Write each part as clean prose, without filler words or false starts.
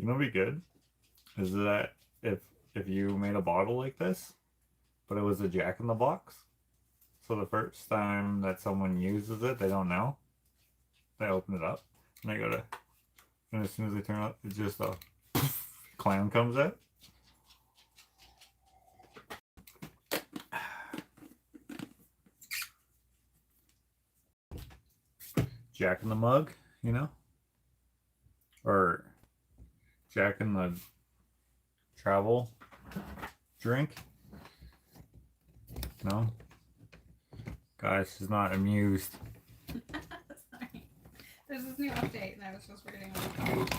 You know what'd be good? Is that if you made a bottle like this, but it was a Jack in the Box. So the first time that someone uses it, they don't know. They open it up and they go to, and as soon as they turn it, it's just a clown comes out. Jack in the mug, you know? Or Jack in the travel drink. No? Guys, she's not amused. Sorry. There's this new update and I was just reading about it.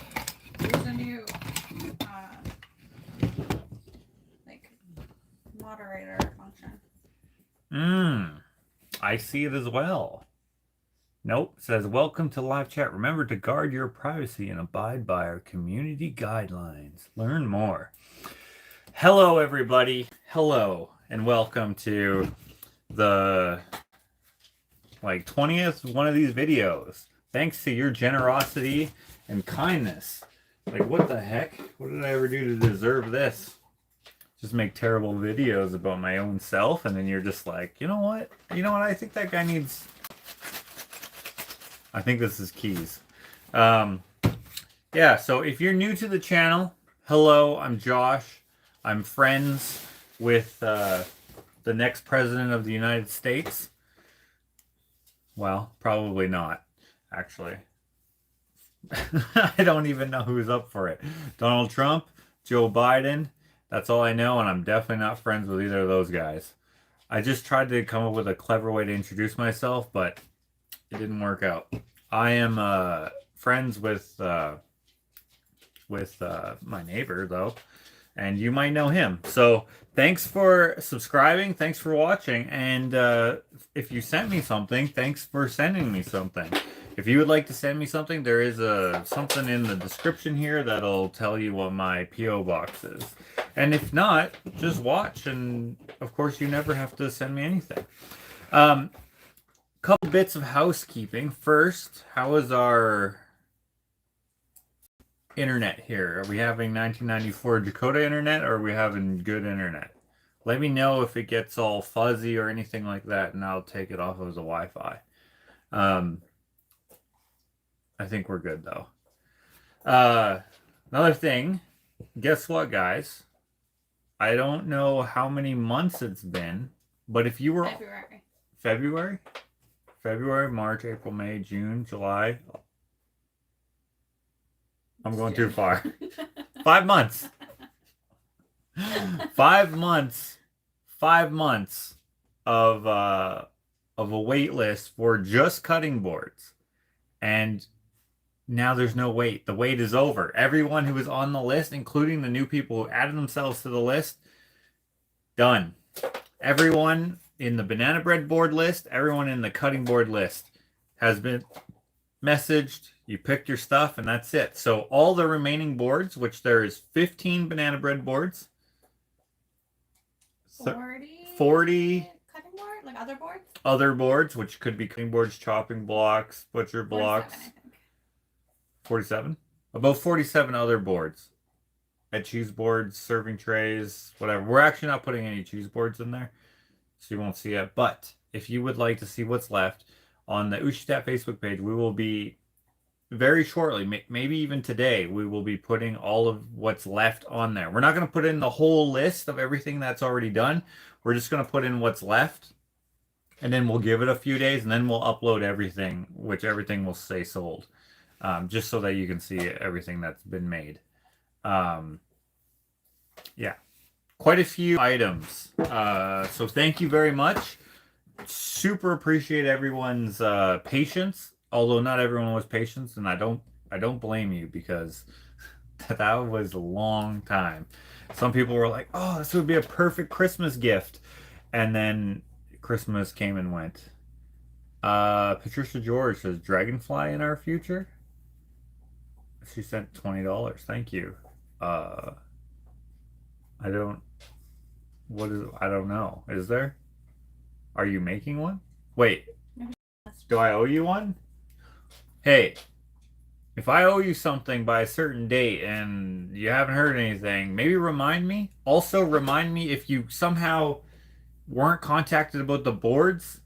There's a new like moderator function. I see it as well. Nope, it says welcome to live chat. Remember to guard your privacy and abide by our community guidelines. Learn more. Hello everybody. Hello and welcome to the 20th one of these videos. Thanks to your generosity and kindness. Like, what the heck? What did I ever do to deserve this? Just make terrible videos about my own self, and then you're just like, you know what? I think that guy needs... I think this is keys. Yeah, so if you're new to the channel, hello, I'm Josh. I'm friends with the next president of the United States. Well, probably not, actually. I don't even know who's up for it. Donald Trump, Joe Biden, that's all I know, and I'm definitely not friends with either of those guys. I just tried to come up with a clever way to introduce myself, but it didn't work out. I am friends with my neighbor, though, and you might know him. So thanks for subscribing, thanks for watching, and if you sent me something, thanks for sending me something. If you would like to send me something, there is something in the description here that'll tell you what my P.O. box is. And if not, just watch, and of course you never have to send me anything. Couple bits of housekeeping. First, how is our internet here? Are we having 1994 Dakota internet, or are we having good internet? Let me know if it gets all fuzzy or anything like that, and I'll take it off as a Wi-Fi. I think we're good, though. Another thing, guess what, guys? I don't know how many months it's been, but if you were... February, March, April, May, June, July. I'm going too far. 5 months. 5 months. 5 months of a wait list for just cutting boards. And now there's no wait. The wait is over. Everyone who was on the list, including the new people who added themselves to the list, done. Everyone in the banana bread board list, everyone in the cutting board list has been messaged. You picked your stuff, and that's it. So all the remaining boards, which there is 15 banana bread boards, 40 cutting board, like other boards. Other boards, which could be cutting boards, chopping blocks, butcher blocks. 47. About 47 other boards. At cheese boards, serving trays, whatever. We're actually not putting any cheese boards in there, so you won't see it. But if you would like to see what's left on the Ushitat Facebook page, we will be very shortly, maybe even today, we will be putting all of what's left on there. We're not going to put in the whole list of everything that's already done. We're just going to put in what's left, and then we'll give it a few days, and then we'll upload everything, which everything will say sold, just so that you can see everything that's been made. Yeah, quite a few items. So thank you very much. Super appreciate everyone's patience. Although not everyone was patient, and I don't blame you, because that was a long time. Some people were like, "Oh, this would be a perfect Christmas gift," and then Christmas came and went. Patricia George says, "Dragonfly in our future." She sent $20. Thank you. I don't know. Is there? Are you making one? Wait. Do I owe you one? Hey, if I owe you something by a certain date and you haven't heard anything, maybe remind me. Also, remind me if you somehow weren't contacted about the boards,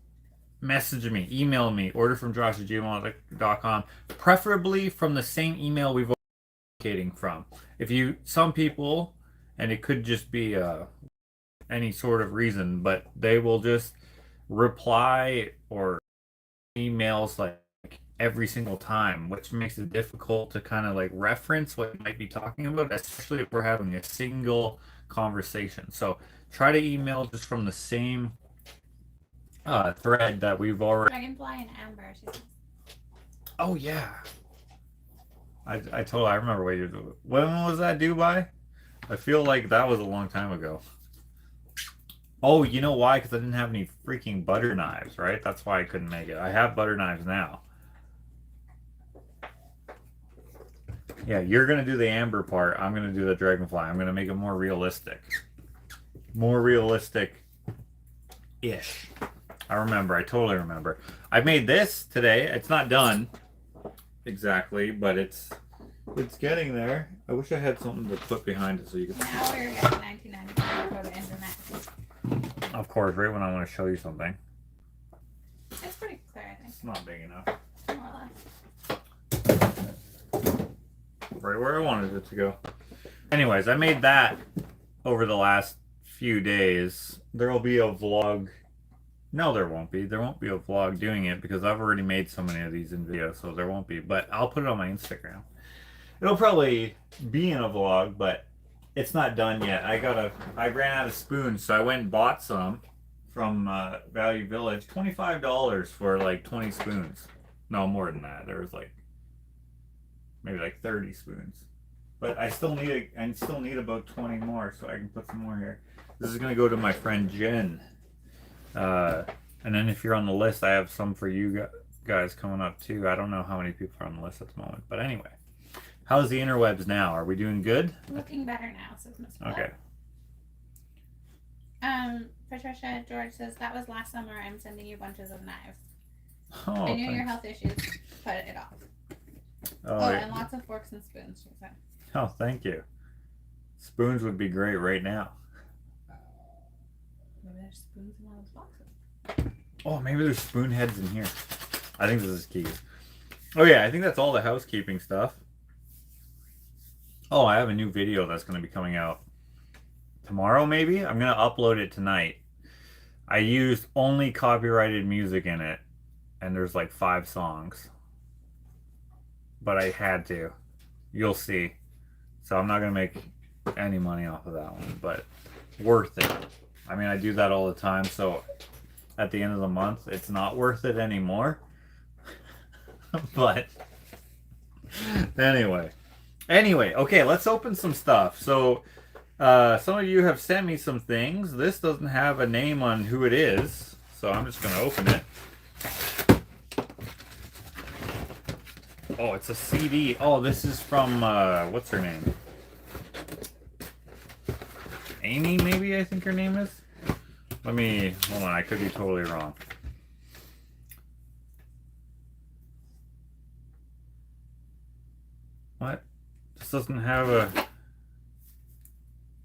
message me, email me, orderfromjosh@gmail.com, preferably from the same email we've communicating from. If you, some people, and it could just be any sort of reason, but they will just reply or emails like every single time, which makes it difficult to kind of like reference what you might be talking about, especially if we're having a single conversation. So try to email just from the same thread that we've already. Dragonfly and Amber, she says. Oh yeah, I remember what you do. When was that due by? I feel like that was a long time ago. Oh, you know why? Because I didn't have any freaking butter knives, right? That's why I couldn't make it. I have butter knives now. Yeah, you're gonna do the amber part. I'm gonna do the dragonfly. I'm gonna make it more realistic. More realistic-ish. I remember. I totally remember. I made this today. It's not done exactly, but it's getting there. I wish I had something to put behind it so you could. Now we're getting 1995 for the internet. Of course, right when I want to show you something. It's pretty clear, I think. It's not big enough. More or less. Right where I wanted it to go. Anyways, I made that over the last few days. There will be a vlog. No, there won't be. There won't be a vlog doing it because I've already made so many of these in video, so there won't be. But I'll put it on my Instagram. It'll probably be in a vlog, but it's not done yet. I ran out of spoons, so I went and bought some from Value Village. $25 for like 20 spoons. No, more than that. There was like maybe like 30 spoons. But I still need about 20 more, so I can put some more here. This is gonna go to my friend Jen. And then if you're on the list, I have some for you guys coming up too. I don't know how many people are on the list at the moment, but anyway. How's the interwebs now? Are we doing good? Looking better now, says Miss Bell. Okay. Patricia George says, that was last summer. I'm sending you bunches of knives. Oh, I knew thanks. your health issues put it off. Oh, Oh, yeah. and lots of forks and spoons, she said. Oh, thank you. Spoons would be great right now. Maybe there's spoons in one of those boxes. Oh, maybe there's spoon heads in here. I think this is key. Oh yeah, I think that's all the housekeeping stuff. Oh, I have a new video that's going to be coming out tomorrow, maybe? I'm going to upload it tonight. I used only copyrighted music in it, and there's like 5 songs. But I had to. You'll see. So I'm not going to make any money off of that one, but worth it. I mean, I do that all the time, so at the end of the month, it's not worth it anymore. But anyway, okay, let's open some stuff. So some of you have sent me some things. This doesn't have a name on who it is, so I'm just gonna open it. Oh, it's a CD. Oh, this is from what's her name? Amy, maybe, I think her name is. Let me hold on, I could be totally wrong. What? This doesn't have a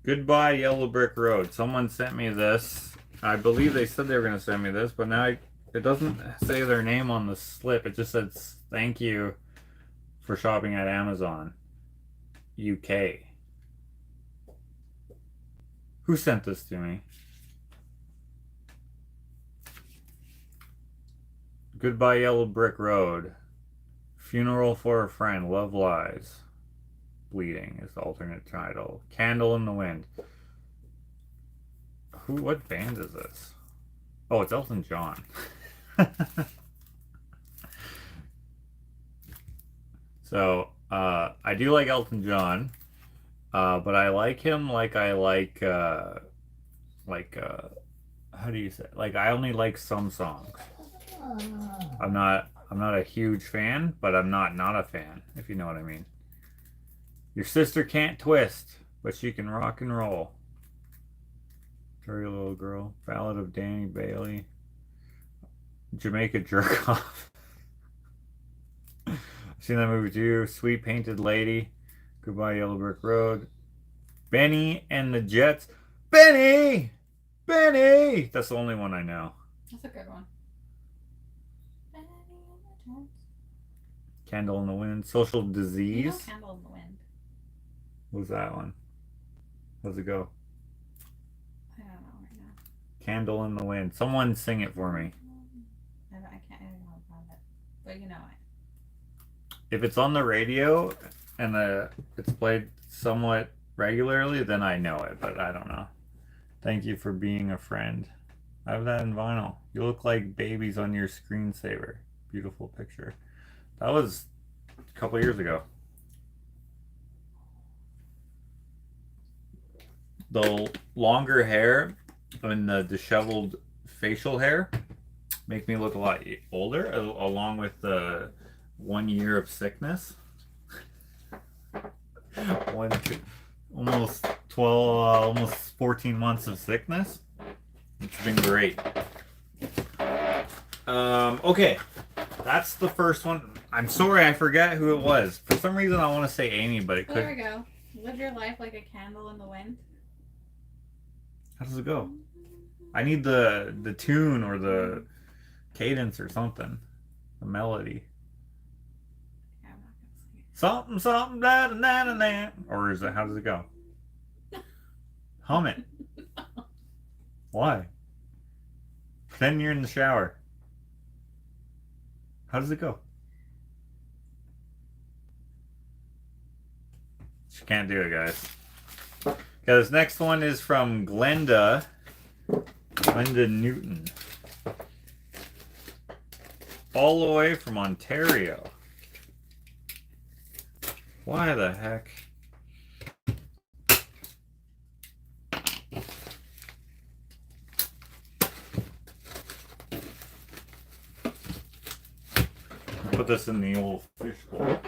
Goodbye Yellow Brick Road. Someone sent me this. I believe they said they were going to send me this, but now it doesn't say their name on the slip. It just says thank you for shopping at Amazon UK. Who sent this to me? Goodbye Yellow Brick Road. Funeral for a Friend. Love Lies. Bleeding is the alternate title. Candle in the Wind. What band is this? Oh, it's Elton John. So, I do like Elton John, but I like him like I like, how do you say? Like, I only like some songs. I'm not a huge fan, but I'm not a fan, if you know what I mean. Your sister can't twist, but she can rock and roll. Dirty Little Girl. Ballad of Danny Bailey. Jamaica Jerk Off. Seen that movie too? Sweet Painted Lady. Goodbye Yellow Brick Road. Benny and the Jets. Benny! Benny! That's the only one I know. That's a good one. Candle in the Wind. Social You know Disease. Candle in the Wind. What's that one? How's it go? I don't know right now. Candle in the Wind. Someone sing it for me. I don't know about it. But you know it. If it's on the radio and it's played somewhat regularly, then I know it, but I don't know. Thank you for being a friend. I have that in vinyl. You look like babies on your screensaver. Beautiful picture. That was a couple years ago. The longer hair and the disheveled facial hair make me look a lot older, along with the 1 year of sickness. Almost 12, almost 14 months of sickness. It's been great. Okay, that's the first one. I'm sorry, I forgot who it was. For some reason, I want to say Amy, but it Well, could. there we go. Live your life like a candle in the wind. How does it go? I need the tune or the cadence or something. The melody. Yeah, I'm not gonna sing it. Something, something, da da da da da. Or is it? How does it go? Hum it. Why? Pretend you're in the shower. How does it go? She can't do it, guys. Okay, this next one is from Glenda Newton. All the way from Ontario. Why the heck? Put this in the old fish bowl.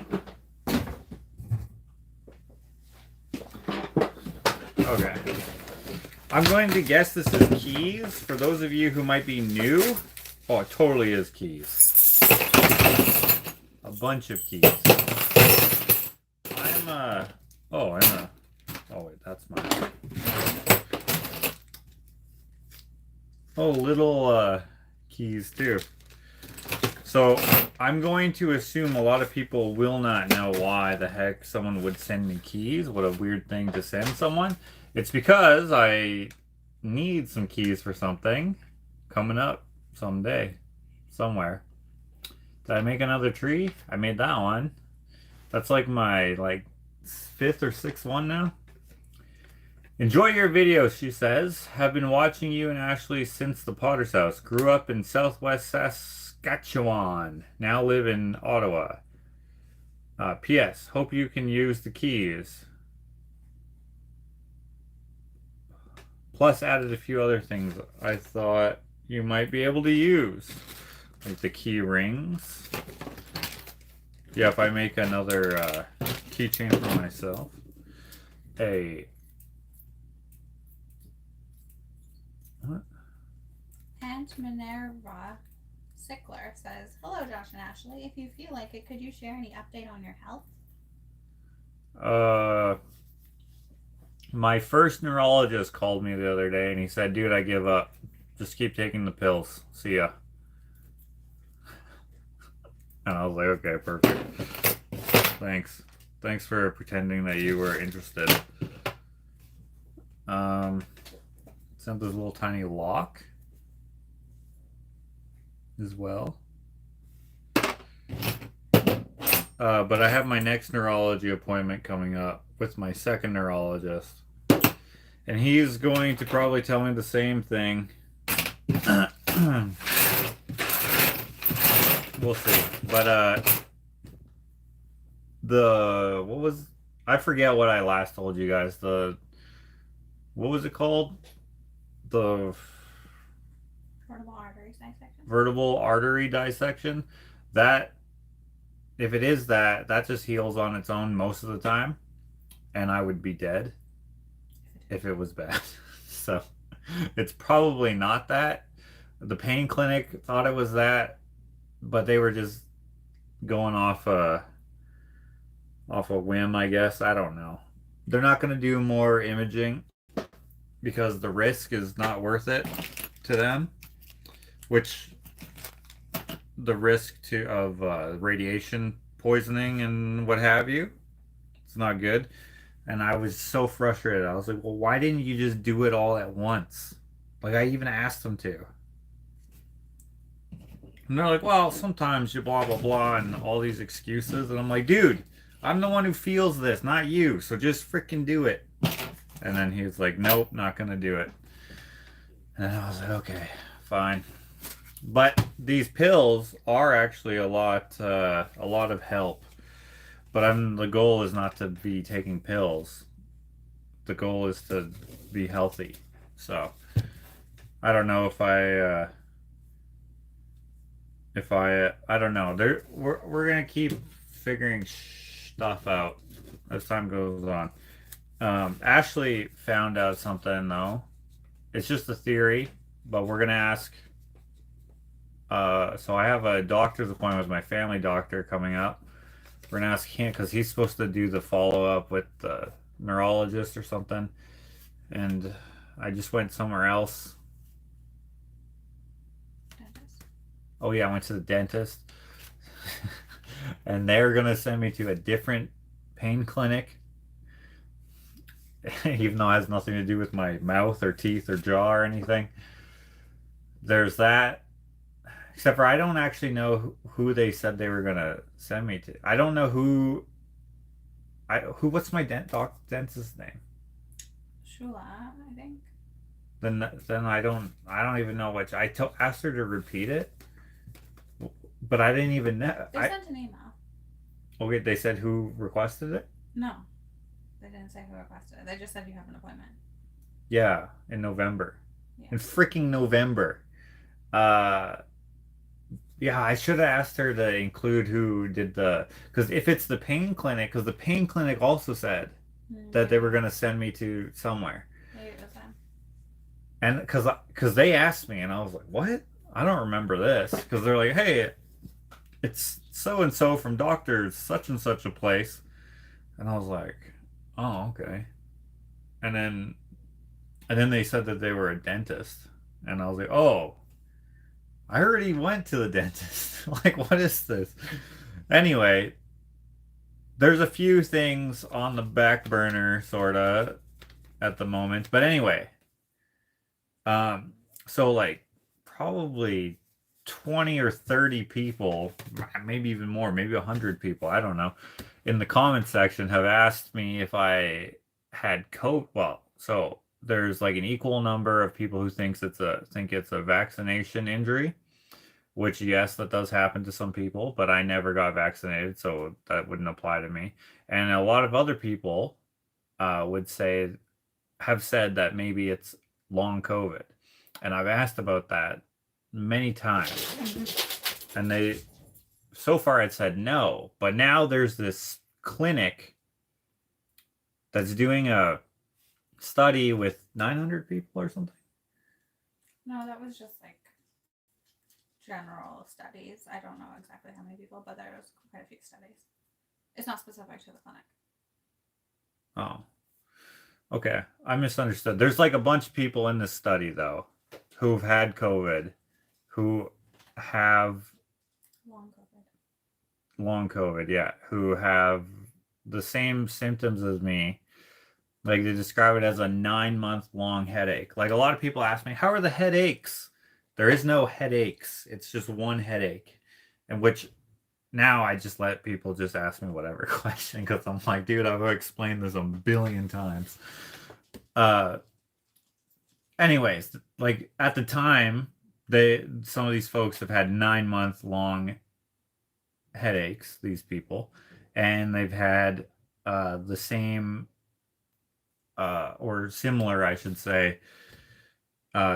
Okay. I'm going to guess this is keys. For those of you who might be new, oh, it totally is keys. A bunch of keys. Oh, wait, that's mine. Oh, little keys too. So I'm going to assume a lot of people will not know why the heck someone would send me keys. What a weird thing to send someone. It's because I need some keys for something coming up someday, somewhere. Did I make another tree? I made that one. That's like my fifth or sixth one now. Enjoy your videos, she says. Have been watching you and Ashley since the Potter's House. Grew up in Southwest Saskatchewan. Now live in Ottawa. P.S. Hope you can use the keys. Plus added a few other things I thought you might be able to use. Like the key rings. Yeah, if I make another keychain for myself. What? Aunt Minerva Sickler says, "Hello, Josh and Ashley. If you feel like it, could you share any update on your health?" My first neurologist called me the other day and he said, "Dude, I give up. Just keep taking the pills. See ya." And I was like, okay, perfect. Thanks. Thanks for pretending that you were interested. Sent this little tiny lock as well. But I have my next neurology appointment coming up with my second neurologist. And he's going to probably tell me the same thing. We'll see. But I forget what I last told you guys. What was it called? The Vertebral arteries dissection. Vertebral artery dissection. That, if it is that just heals on its own most of the time, and I would be dead if it was bad. So it's probably not that. The pain clinic thought it was that, but they were just going off off a whim, I guess. I don't know. They're not going to do more imaging because the risk is not worth it to them, which the risk to of radiation poisoning and what have you, it's not good. And I was so frustrated. I was like, well, why didn't you just do it all at once? Like, I even asked them to. And they're like, well, sometimes you blah, blah, blah, and all these excuses. And I'm like, dude, I'm the one who feels this, not you. So just freaking do it. And then he was like, nope, not going to do it. And I was like, okay, fine. But these pills are actually a lot of help. But the goal is not to be taking pills. The goal is to be healthy. So I don't know I don't know. We're gonna keep figuring stuff out as time goes on. Ashley found out something though. It's just a theory, but we're gonna ask. So I have a doctor's appointment with my family doctor coming up. We're gonna ask him because he's supposed to do the follow up with the neurologist or something, and I just went somewhere else. Dentist. Oh yeah, I went to the dentist, and they're gonna send me to a different pain clinic, even though it has nothing to do with my mouth or teeth or jaw or anything. There's that. Except for I don't actually know who they said they were gonna send me to. I don't know what's my dentist's name. Shula, I think. Then I don't even know which. Asked her to repeat it, but I didn't even know. They sent an email. Okay, they said who requested it. No, they didn't say who requested it. They just said you have an appointment. Yeah, in November. Yeah. In freaking November. Uh, yeah, I should have asked her to include who did because if it's the pain clinic, because the pain clinic also said that they were gonna send me to somewhere. Maybe it was them. And because they asked me, and I was like, what? I don't remember this. Because they're like, hey, it's so and so from doctor such and such a place, and I was like, oh, okay. And then they said that they were a dentist, and I was like, oh, I already went to the dentist. Like, what is this? Anyway, there's a few things on the back burner, sorta, at the moment. But anyway, so like probably 20 or 30 people, maybe even more, maybe 100 people, I don't know, in the comment section have asked me if I had COVID. Well, so there's like an equal number of people who think it's a vaccination injury, which yes, that does happen to some people, but I never got vaccinated, so that wouldn't apply to me. And a lot of other people have said that maybe it's long COVID. And I've asked about that many times. And so far it said no. But now there's this clinic that's doing a study with 900 people or something. No, that was just like general studies. I don't know exactly how many people, but there was quite a few studies. It's not specific to the clinic. Oh. Okay. I misunderstood. There's like a bunch of people in this study though who've had COVID, who have long COVID, yeah, who have the same symptoms as me. Like they describe it as a 9-month long headache. Like a lot of people ask me, how are the headaches? There is no headaches. It's just one headache. And which now I just let people just ask me whatever question because I'm like, dude, I've explained this a billion times. Anyways, like at the time, some of these folks have had 9-month long headaches, these people, and they've had the same or similar, I should say,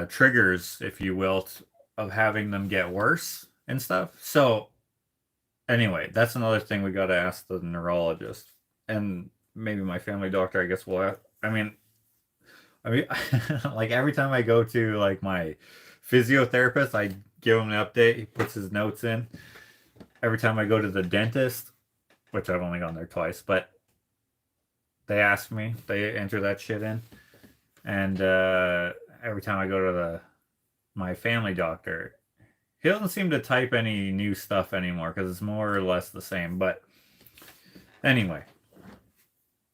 triggers, if you will, of having them get worse and stuff. So anyway, that's another thing we got to ask the neurologist and maybe my family doctor, I guess. I mean, like every time I go to like my physiotherapist, I give him an update. He puts his notes in. Every time I go to the dentist, which I've only gone there twice, but they ask me, they enter that shit in, and every time I go to my family doctor, he doesn't seem to type any new stuff anymore because it's more or less the same. But anyway,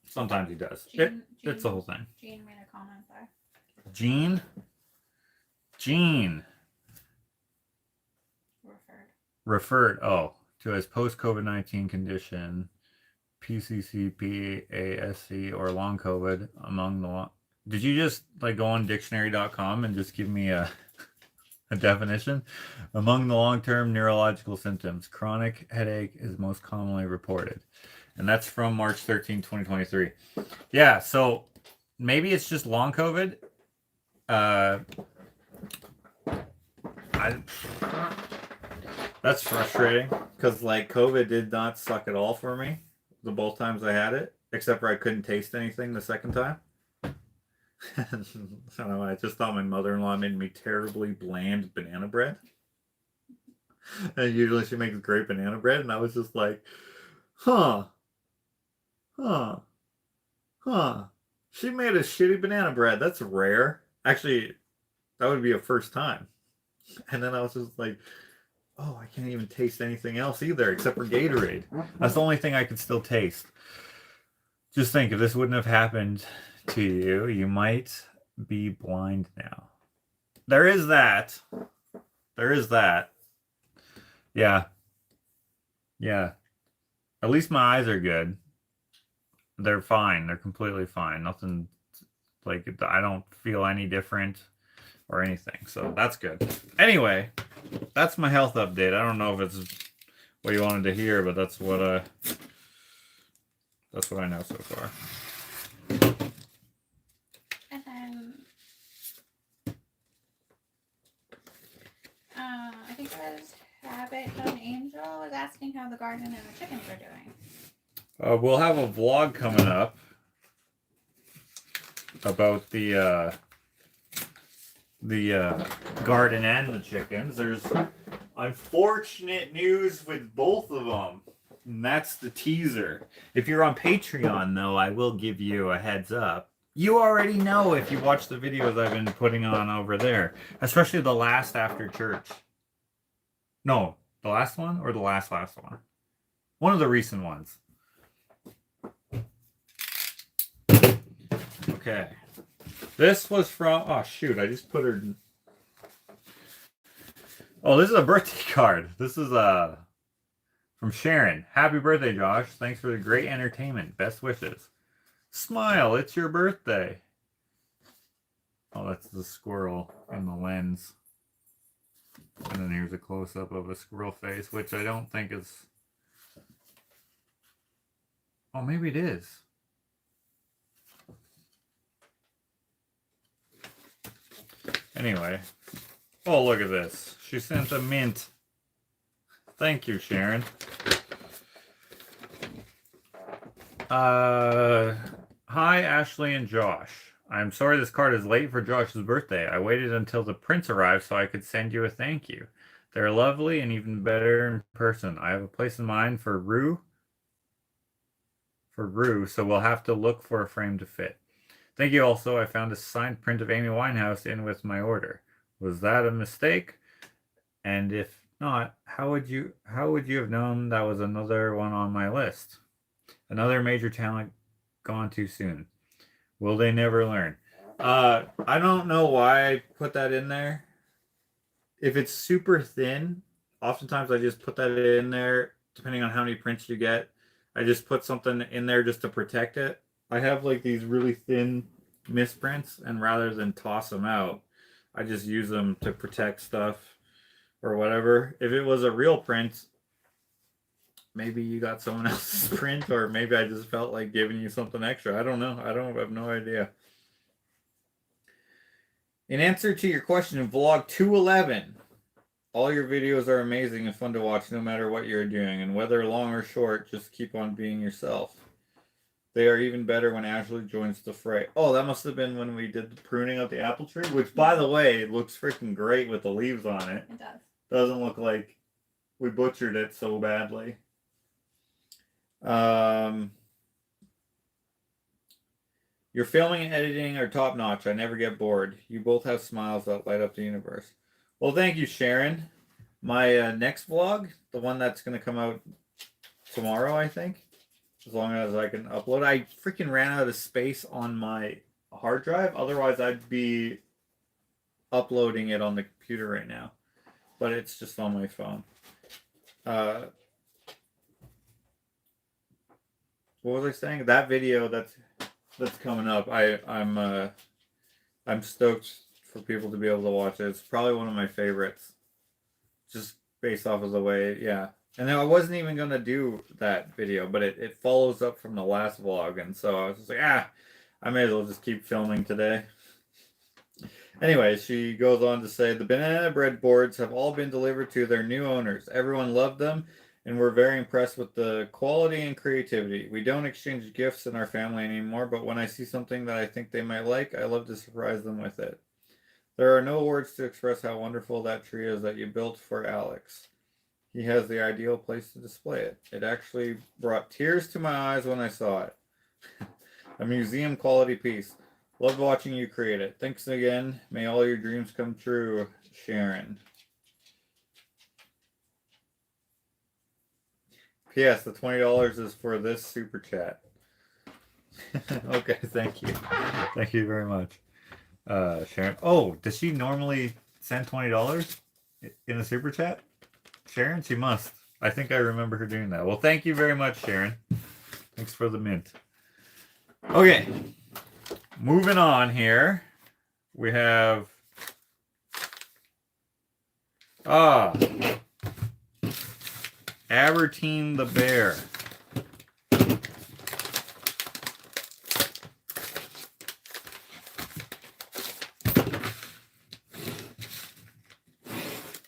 sometimes he does. It's the whole thing. Jean made a comment there. Jean. Referred. Oh, to his post COVID-19 condition, PCCP, ASC, or long COVID among the. Did you just like go on dictionary.com and just give me a definition? Among the long-term neurological symptoms, chronic headache is most commonly reported. And that's from March 13, 2023. Yeah, so maybe it's just long COVID. That's frustrating because like COVID did not suck at all for me the both times I had it, except for I couldn't taste anything the second time. I don't know. I just thought my mother-in-law made me terribly bland banana bread. And usually she makes great banana bread, and I was just like, huh. She made a shitty banana bread. That's rare. Actually, that would be a first time. And then I was just like, oh, I can't even taste anything else either except for Gatorade. That's the only thing I could still taste. Just think, if this wouldn't have happened to you, you might be blind now. There is that. Yeah. At least my eyes are good. They're fine. They're completely fine. Nothing, like, I don't feel any different or anything. So that's good. Anyway, that's my health update. I don't know if it's what you wanted to hear, but that's what I know so far. And then I think it was Rabbit and Angel was asking how the garden and the chickens are doing. We'll have a vlog coming up about the garden and the chickens. There's unfortunate news with both of them, and that's the teaser. If you're on Patreon, though, I will give you a heads up. You already know if you watch the videos I've been putting on over there, especially the last after church. No, the last one or the last one? One of the recent ones. Okay. This was from, oh shoot, I just put her. Oh, this is a birthday card. This is from Sharon. Happy birthday, Josh. Thanks for the great entertainment. Best wishes. Smile, it's your birthday. Oh, that's the squirrel in the lens. And then here's a close-up of a squirrel face, which I don't think is... Oh, maybe it is. Anyway. Oh, look at this. She sent a mint. Thank you, Sharon. Hi, Ashley and Josh. I'm sorry this card is late for Josh's birthday. I waited until the prints arrived so I could send you a thank you. They're lovely and even better in person. I have a place in mind for Rue, so we'll have to look for a frame to fit. Thank you also. I found a signed print of Amy Winehouse in with my order. Was that a mistake? And if not, how would you have known that was another one on my list? Another major talent gone too soon. Will they never learn? I don't know why I put that in there. If it's super thin, oftentimes I just put that in there, depending on how many prints you get. I just put something in there just to protect it. I have like these really thin misprints, and rather than toss them out, I just use them to protect stuff or whatever. If it was a real print, maybe you got someone else's print, or maybe I just felt like giving you something extra. I don't know. I have no idea. In answer to your question in vlog 211, all your videos are amazing and fun to watch no matter what you're doing, and whether long or short, just keep on being yourself. They are even better when Ashley joins the fray. Oh, that must have been when we did the pruning of the apple tree, which, by the way, looks freaking great with the leaves on it. It does. Doesn't look like we butchered it so badly. Your filming and editing are top notch. I never get bored. You both have smiles that light up the universe. Well, thank you, Sharon. My next vlog, the one that's going to come out tomorrow, I think, as long as I can upload. I freaking ran out of space on my hard drive. Otherwise, I'd be uploading it on the computer right now. But it's just on my phone. What was I saying? That video that's coming up. I'm stoked for people to be able to watch it. It's probably one of my favorites. Just based off of the way, yeah. And then I wasn't even gonna do that video, but it follows up from the last vlog, and so I was just like, I may as well just keep filming today. Anyway, she goes on to say, the banana bread boards have all been delivered to their new owners. Everyone loved them, and we're very impressed with the quality and creativity. We don't exchange gifts in our family anymore, but when I see something that I think they might like, I love to surprise them with it. There are no words to express how wonderful that tree is that you built for Alex. He has the ideal place to display it. It actually brought tears to my eyes when I saw it. A museum quality piece. Loved watching you create it. Thanks again. May all your dreams come true, Sharon. P.S. The $20 is for this super chat. Okay, thank you. Thank you very much. Sharon. Oh, does she normally send $20 in a super chat? Sharon? She must. I think I remember her doing that. Well, thank you very much, Sharon. Thanks for the mint. Okay. Moving on here. We have Aberdeen the bear.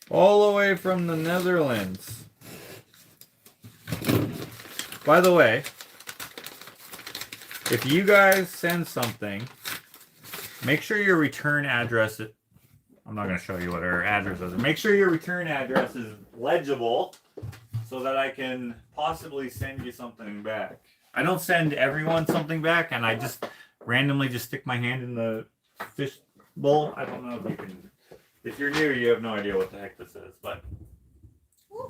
All the way from the Netherlands. By the way, if you guys send something, make sure your return address, I'm not going to show you what our address is. Make sure your return address is legible so that I can possibly send you something back. I don't send everyone something back, and I just randomly just stick my hand in the fish bowl. I don't know if you can. If you're new, you have no idea what the heck this is, but. Oh,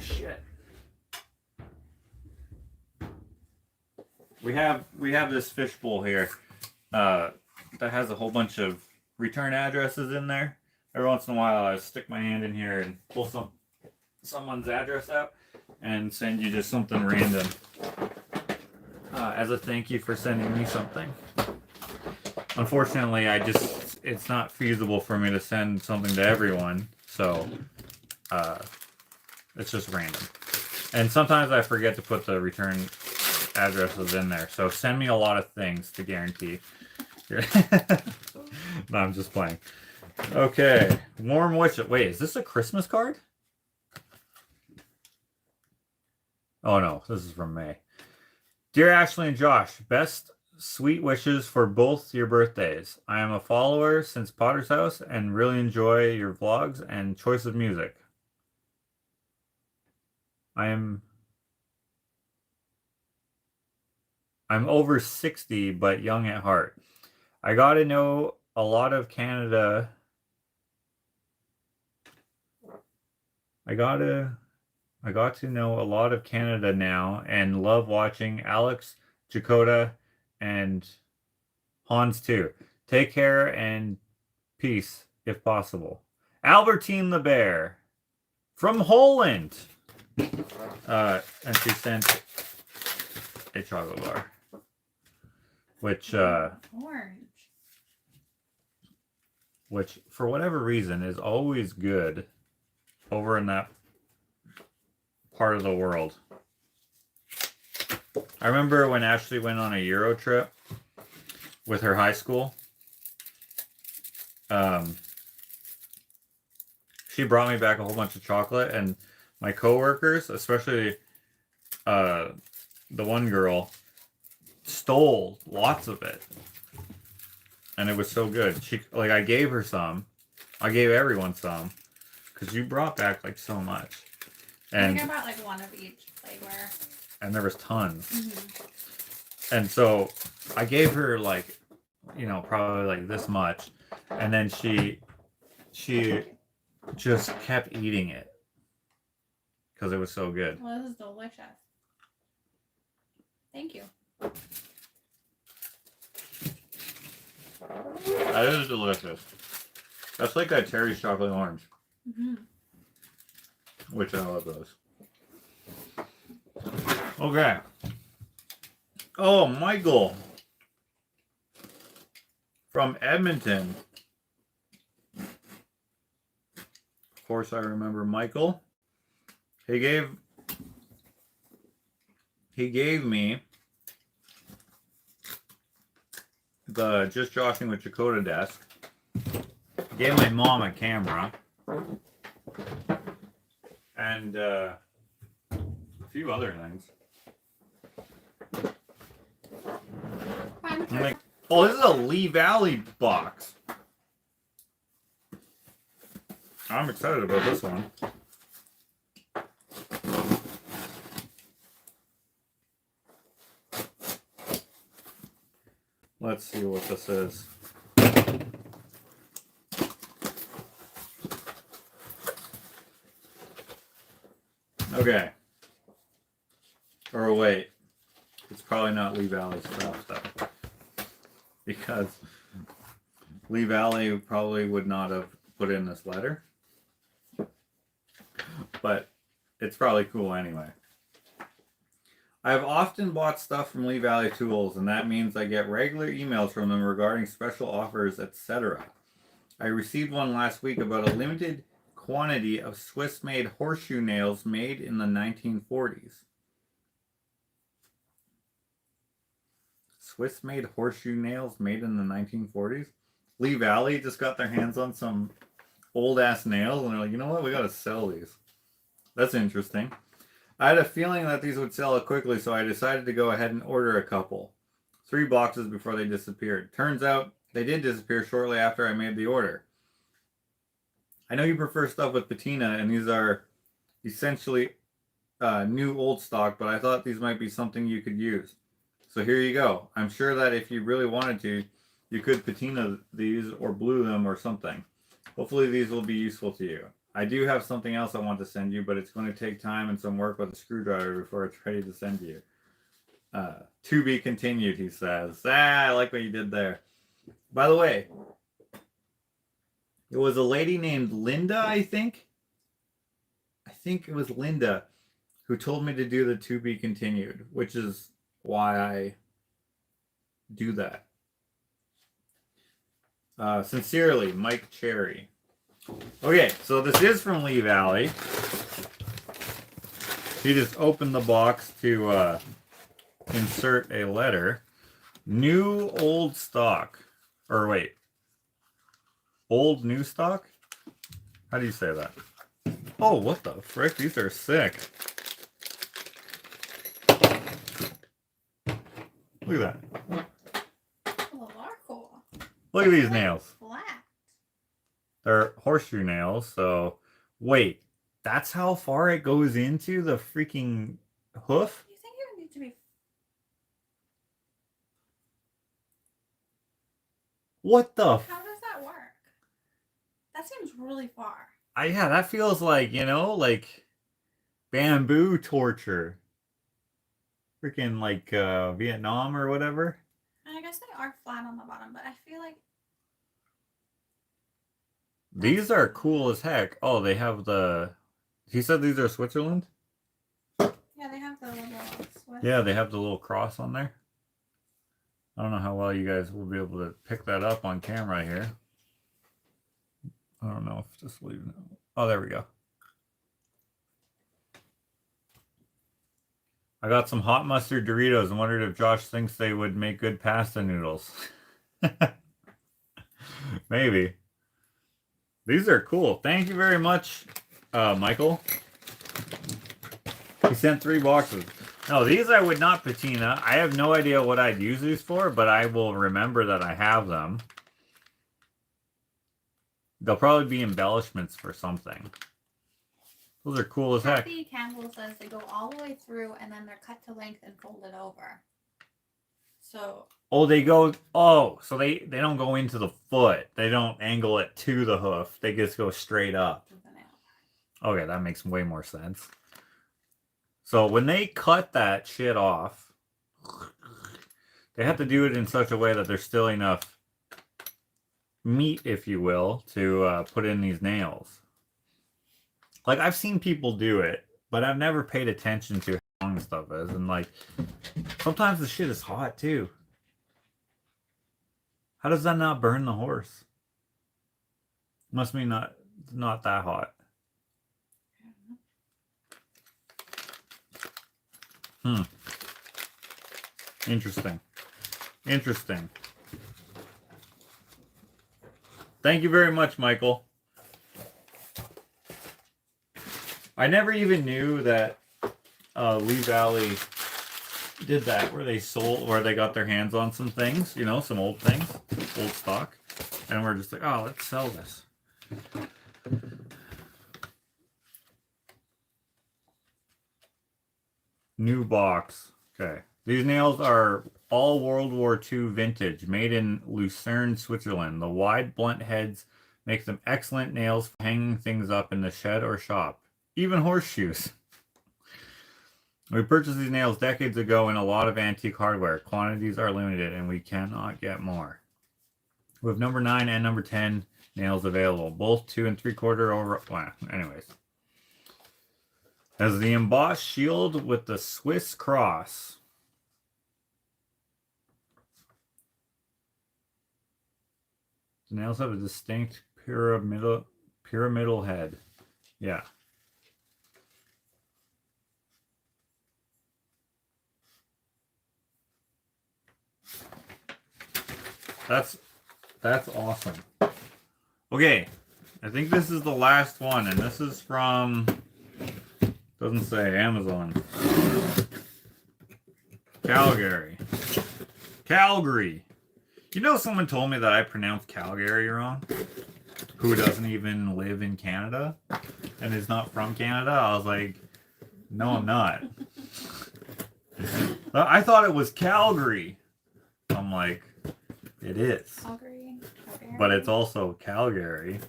shit. We have this fish bowl here that has a whole bunch of return addresses in there. Every once in a while, I stick my hand in here and pull someone's address out and send you just something random as a thank you for sending me something. Unfortunately, it's not feasible for me to send something to everyone, so it's just random. And sometimes I forget to put the return addresses in there, so send me a lot of things to guarantee. No, I'm just playing. Okay, warm wish. Wait, is this a Christmas card? Oh no, this is from May. Dear Ashley and Josh, best sweet wishes for both your birthdays. I am a follower since Potter's House and really enjoy your vlogs and choice of music. I'm over 60 but young at heart. I got to know a lot of Canada. I got to know a lot of Canada now and love watching Alex, Jakota, and Hans too. Take care and peace if possible. Albertine the bear from Holland. And she sent a chocolate bar, which for whatever reason is always good over in that part of the world. I remember when Ashley went on a Euro trip with her high school. She brought me back a whole bunch of chocolate, and my coworkers, especially the one girl, stole lots of it, and it was so good. I gave her some. I gave everyone some because you brought back like so much. And I think I bought like one of each. flavor. And there was tons. Mm-hmm. And so I gave her like, you know, probably like this much. And then she just kept eating it. Because it was so good. Well, this is delicious. Thank you. That is delicious. That's like that Terry's chocolate orange. Mm-hmm. Which I love those. Okay. Oh, Michael. From Edmonton. Of course I remember Michael. He gave me the Just Joshing with Dakota desk. Gave my mom a camera. And a few other things. I'm like, oh, this is a Lee Valley box. I'm excited about this one. Let's see what this is. Okay. Or wait. It's probably not Lee Valley stuff though. Because Lee Valley probably would not have put in this letter. But it's probably cool anyway. I have often bought stuff from Lee Valley Tools, and that means I get regular emails from them regarding special offers, etc. I received one last week about a limited quantity of Swiss-made horseshoe nails made in the 1940s. Swiss-made horseshoe nails made in the 1940s? Lee Valley just got their hands on some old-ass nails, and they're like, you know what, we gotta sell these. That's interesting. I had a feeling that these would sell quickly, so I decided to go ahead and order a couple. 3 boxes before they disappeared. Turns out they did disappear shortly after I made the order. I know you prefer stuff with patina, and these are essentially new old stock, but I thought these might be something you could use. So here you go. I'm sure that if you really wanted to, you could patina these or glue them or something. Hopefully these will be useful to you. I do have something else I want to send you, but it's going to take time and some work with a screwdriver before it's ready to send you. To be continued, he says. I like what you did there. By the way, it was a lady named Linda, I think. I think it was Linda who told me to do the to be continued, which is why I do that. Sincerely, Mike Cherry. Okay, so this is from Lee Valley. He just opened the box to insert a letter. New old stock. Or wait. Old new stock? How do you say that? Oh, what the frick? These are sick. Look at that. Oh, they are cool. Look at these nails. Flat. They're horseshoe nails, so wait, that's how far it goes into the freaking hoof? You think it would need to be... What the How does that work? That seems really far. yeah, that feels like, you know, like bamboo torture. Freaking like Vietnam or whatever. And I guess they are flat on the bottom, but I feel like... These are cool as heck. Oh, they have the... He said these are Switzerland? Yeah, they have the little Swiss. Yeah, they have the little cross on there. I don't know how well you guys will be able to pick that up on camera here. I don't know if just leaving it. Oh, there we go. I got some hot mustard Doritos and wondered if Josh thinks they would make good pasta noodles. Maybe. These are cool. Thank you very much, Michael. He sent 3 boxes. No, these I would not patina. I have no idea what I'd use these for, but I will remember that I have them. They'll probably be embellishments for something. Those are cool as heck. Kathy Campbell says they go all the way through and then they're cut to length and folded over. So. Oh, they go. Oh, so they don't go into the foot. They don't angle it to the hoof. They just go straight up. Okay, that makes way more sense. So when they cut that shit off, they have to do it in such a way that there's still enough meat, if you will, to put in these nails. Like, I've seen people do it, but I've never paid attention to how long stuff is. And, like, sometimes the shit is hot, too. How does that not burn the horse? Must be not that hot. Interesting. Interesting. Thank you very much, Michael. I never even knew that Lee Valley did that, where they got their hands on some things, you know, some old things, old stock, and we're just like, oh, let's sell this. New box. Okay. These nails are all World War II vintage, made in Lucerne, Switzerland. The wide, blunt heads make them excellent nails for hanging things up in the shed or shop. Even horseshoes. We purchased these nails decades ago in a lot of antique hardware. Quantities are limited and we cannot get more. We have number 9 and number 10 nails available. Both 2 3/4 over. Well, anyways. As the embossed shield with the Swiss cross. The nails have a distinct pyramidal head. Yeah. That's awesome. Okay, I think this is the last one, and this is from, doesn't say, Amazon. Calgary. You know, someone told me that I pronounced Calgary wrong, who doesn't even live in Canada and is not from Canada. I was like, no, I'm not. I thought it was Calgary. I'm like, it is. Calgary. But it's also Calgary.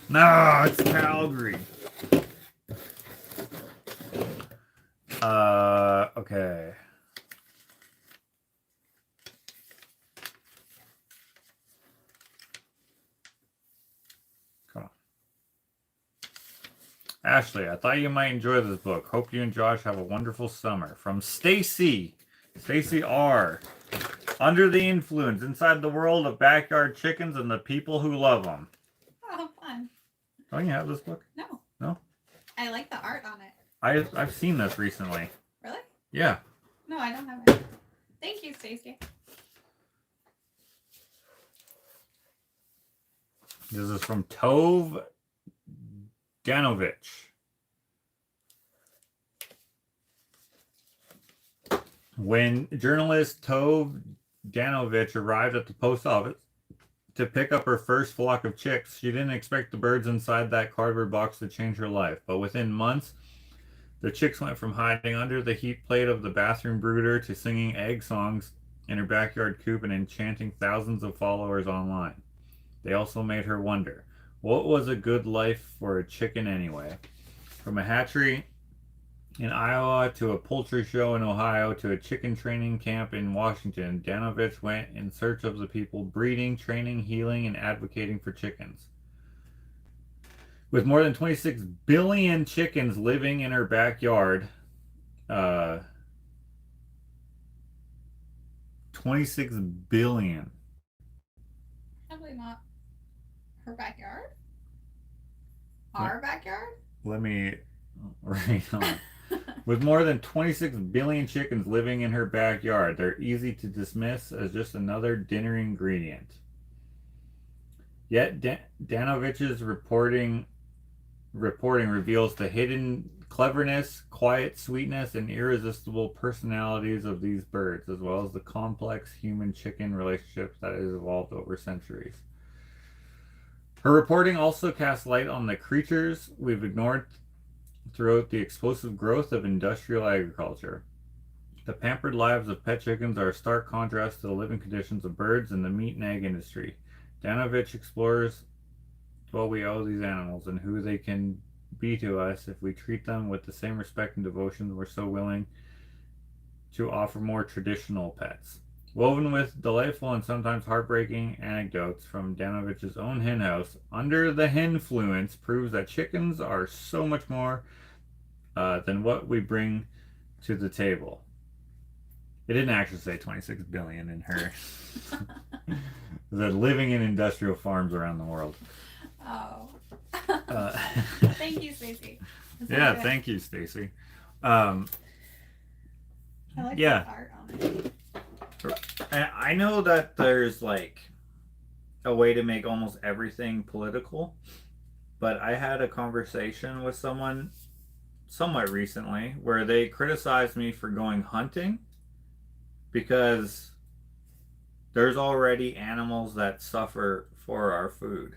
No, it's Calgary. Okay. Come on. Ashley, I thought you might enjoy this book. Hope you and Josh have a wonderful summer. From Stacy R. Under the Influence, Inside the World of Backyard Chickens and the People Who Love Them. Oh, fun. Don't you have this book? No. No? I like the art on it. I've seen this recently. Really? Yeah. No, I don't have it. Thank you, Stacey. This is from Tove Danovich. When journalist Tove Danovich arrived at the post office to pick up her first flock of chicks, she didn't expect the birds inside that cardboard box to change her life. But within months, the chicks went from hiding under the heat plate of the bathroom brooder to singing egg songs in her backyard coop and enchanting thousands of followers online. They also made her wonder, what was a good life for a chicken anyway? From a hatchery in Iowa to a poultry show in Ohio to a chicken training camp in Washington, Danovich went in search of the people breeding, training, healing, and advocating for chickens. With more than 26 billion chickens living in her backyard, 26 billion. Probably not her backyard. Our backyard? Let me read on. With more than 26 billion chickens living in her backyard, they're easy to dismiss as just another dinner ingredient. Yet Danovich's reporting reveals the hidden cleverness, quiet sweetness, and irresistible personalities of these birds, as well as the complex human-chicken relationship that has evolved over centuries. Her reporting also casts light on the creatures we've ignored throughout the explosive growth of industrial agriculture. The pampered lives of pet chickens are a stark contrast to the living conditions of birds in the meat and egg industry. Danovich explores what we owe these animals and who they can be to us if we treat them with the same respect and devotion we're so willing to offer more traditional pets. Woven with delightful and sometimes heartbreaking anecdotes from Danovich's own hen house, Under the Henfluence proves that chickens are so much more than what we bring to the table. It didn't actually say 26 billion in her. The living in industrial farms around the world. Oh. Uh, Thank you, Stacey. Yeah, thank you, Stacey. I like yeah. the art on it. And I know that there's like a way to make almost everything political, but I had a conversation with someone somewhat recently where they criticized me for going hunting because there's already animals that suffer for our food.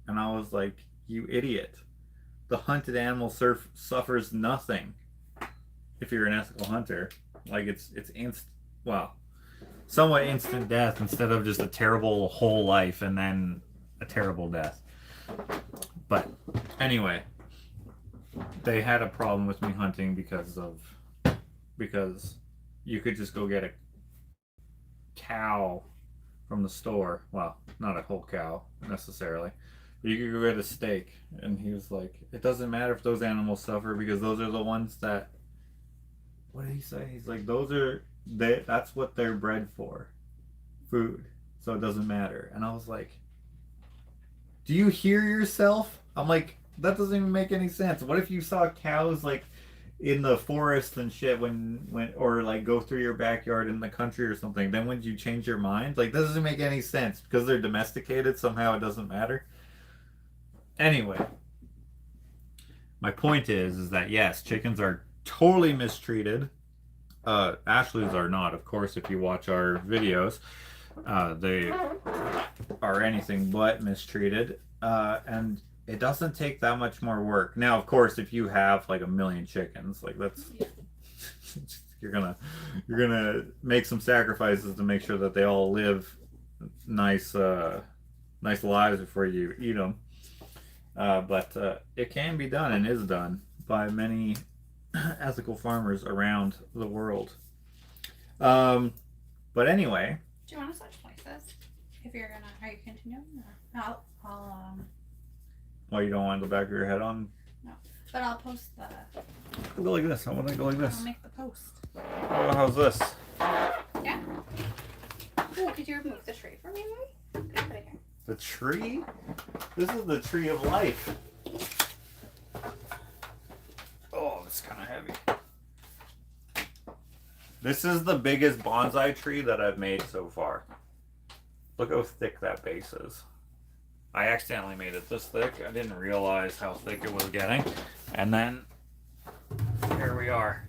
And I was like, you idiot. The hunted animal suffers nothing if you're an ethical hunter. Like it's somewhat instant death instead of just a terrible whole life and then a terrible death. But anyway, they had a problem with me hunting because you could just go get a cow from the store. Well, not a whole cow necessarily. But you could go get a steak. And he was like, it doesn't matter if those animals suffer because those are the ones that, what did he say? He's like, that's what they're bred for. Food. So it doesn't matter. And I was like, do you hear yourself? I'm like, that doesn't even make any sense. What if you saw cows like in the forest and shit when or like go through your backyard in the country or something? Then would you change your mind? Like, that doesn't make any sense. Because they're domesticated, somehow it doesn't matter. Anyway, my point is that yes, chickens are totally mistreated. Ashley's are not, of course. If you watch our videos, they are anything but mistreated, and it doesn't take that much more work. Now, of course, if you have like 1,000,000 chickens, like that's you're gonna make some sacrifices to make sure that they all live nice lives before you eat them. But it can be done and is done by many ethical farmers around the world. But anyway. Do you want to switch places? If you're gonna, are you continuing? Or I'll Well, you don't want the back of your head on? No, but I'll post the. I'll go like this. I want to go like this. I'll make the post. Oh, how's this? Yeah. Oh, could you remove the tree for me, maybe? Put it here. The tree? This is the tree of life. Oh, it's kind of heavy. This is the biggest bonsai tree that I've made so far. Look how thick that base is. I accidentally made it this thick. I didn't realize how thick it was getting. And then, here we are.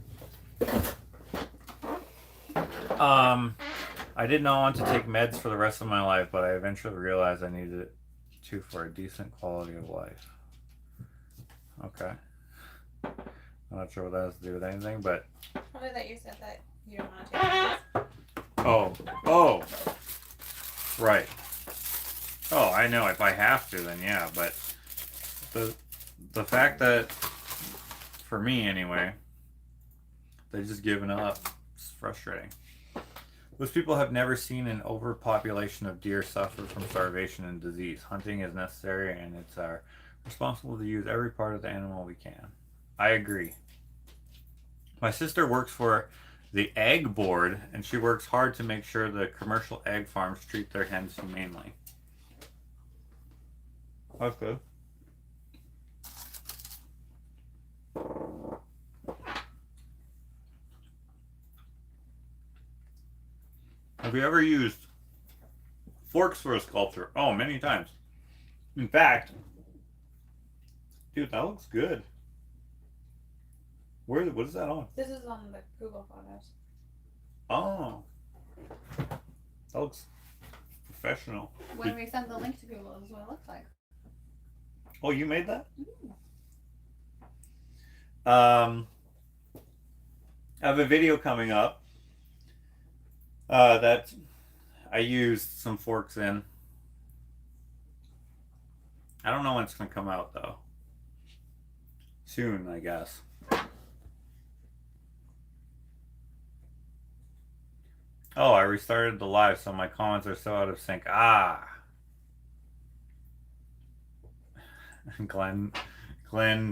I did not want to take meds for the rest of my life, but I eventually realized I needed it too for a decent quality of life. Okay. I'm not sure what that has to do with anything, but... Probably that you said that you don't want to take meds. Oh. Right. Oh, I know. If I have to, then yeah, but the fact that, for me anyway, they've just given up, it's frustrating. Most people have never seen an overpopulation of deer suffer from starvation and disease. Hunting is necessary, and it's our responsible to use every part of the animal we can. I agree. My sister works for the Egg Board, and she works hard to make sure the commercial egg farms treat their hens humanely. That's good. Have you ever used forks for a sculpture? Oh, many times. In fact, dude, that looks good. What is that on? This is on the Google Photos. Oh. That looks professional. When we send the link to Google, this is what it looks like. Oh, you made that? Mm. I have a video coming up that I used some forks in. I don't know when it's going to come out, though. Soon, I guess. Oh, I restarted the live, so my comments are so out of sync. Ah. Glenn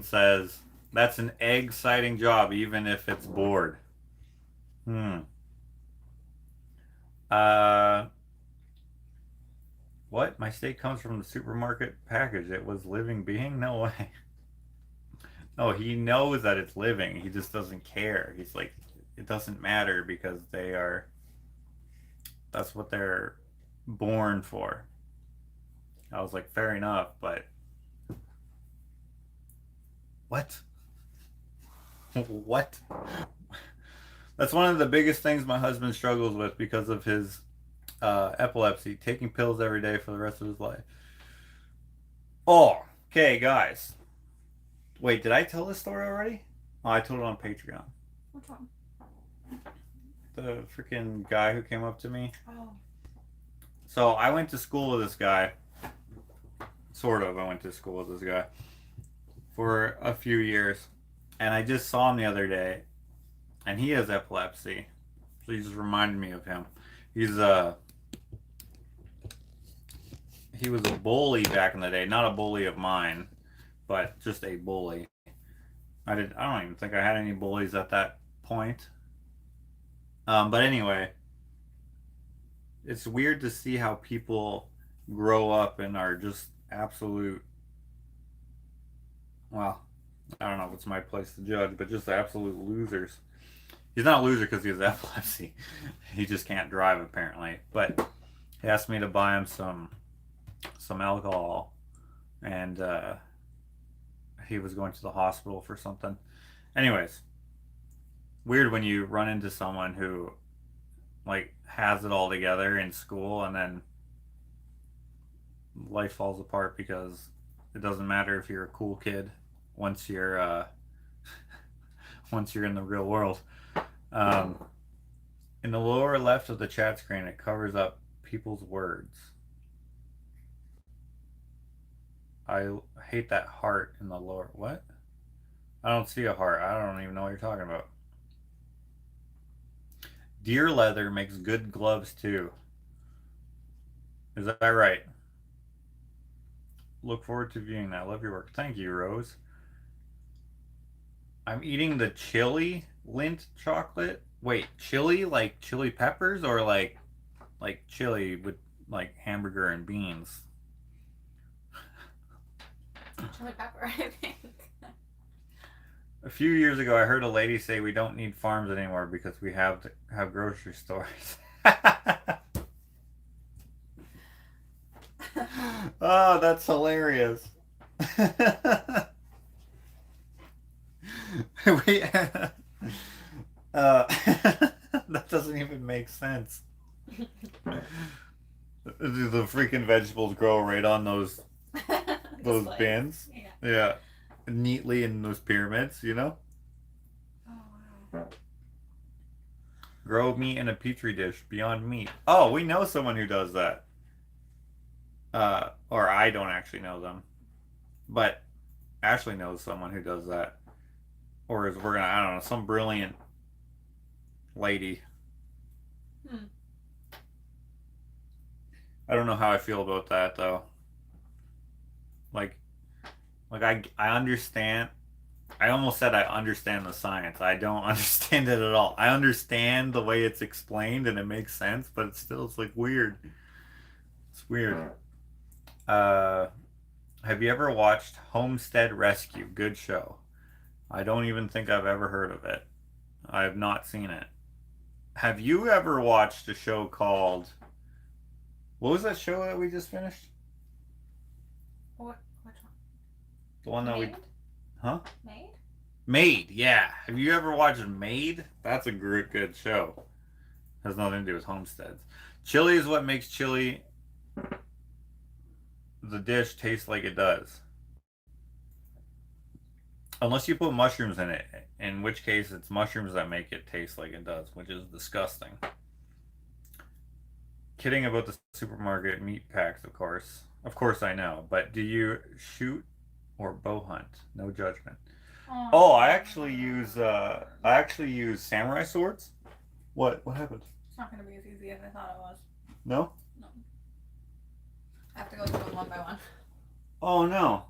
says, that's an egg-citing job, even if it's bored. Uh, what? My steak comes from the supermarket package. It was living being? No way. No, he knows that it's living. He just doesn't care. He's like, it doesn't matter because that's what they're born for. I was like, fair enough, but what? What? That's one of the biggest things my husband struggles with because of his epilepsy, taking pills every day for the rest of his life. Oh, okay, guys. Wait, did I tell this story already? Oh, I told it on Patreon. Which one? The freaking guy who came up to me. Oh. So I went to school with this guy. Sort of. I went to school with this guy for a few years. And I just saw him the other day. And he has epilepsy. So he just reminded me of him. He was a bully back in the day. Not a bully of mine, but just a bully. I don't even think I had any bullies at that point. But anyway, it's weird to see how people grow up and are just absolute, well, I don't know if it's my place to judge, but just absolute losers. He's not a loser because he has epilepsy. He just can't drive apparently. But he asked me to buy him some alcohol, and he was going to the hospital for something. Anyways, weird when you run into someone who like has it all together in school and then life falls apart because it doesn't matter if you're a cool kid once you're once you're in the real world. In the lower left of the chat screen, it covers up people's words. I hate that heart in the lower. What? I don't see a heart. I don't even know what you're talking about. Deer leather makes good gloves too. Is that right? Look forward to viewing that. Love your work. Thank you, Rose. I'm eating the chili Lindt chocolate. Wait, chili like chili peppers or like chili with like hamburger and beans? Chili pepper, I think. A few years ago, I heard a lady say we don't need farms anymore because we have grocery stores. Oh, that's hilarious. We, that doesn't even make sense. Do the freaking vegetables grow right on those bins? Yeah. Yeah. Neatly in those pyramids, you know? Oh, wow. Grow meat in a petri dish, beyond meat. Oh, we know someone who does that. Or I don't actually know them. But Ashley knows someone who does that. Or is we're gonna, I don't know, some brilliant lady. I don't know how I feel about that though. Like I understand. I almost said I understand the science. I don't understand it at all. I understand the way it's explained and it makes sense, but it's like weird. It's weird. Have you ever watched Homestead Rescue? Good show. I don't even think I've ever heard of it. I have not seen it. Have you ever watched a show called, what was that show that we just finished? Which one? The one that Made? Huh? Made? Made, yeah. Have you ever watched Made? That's a good show. Has nothing to do with homesteads. Chili is what makes chili, the dish, taste like it does. Unless you put mushrooms in it, in which case it's mushrooms that make it taste like it does, which is disgusting. Kidding about the supermarket meat packs, of course. Of course I know, but do you shoot or bow hunt? No judgment. Oh, I actually use samurai swords. What happened? It's not going to be as easy as I thought it was. No? No. I have to go through them one by one. Oh no.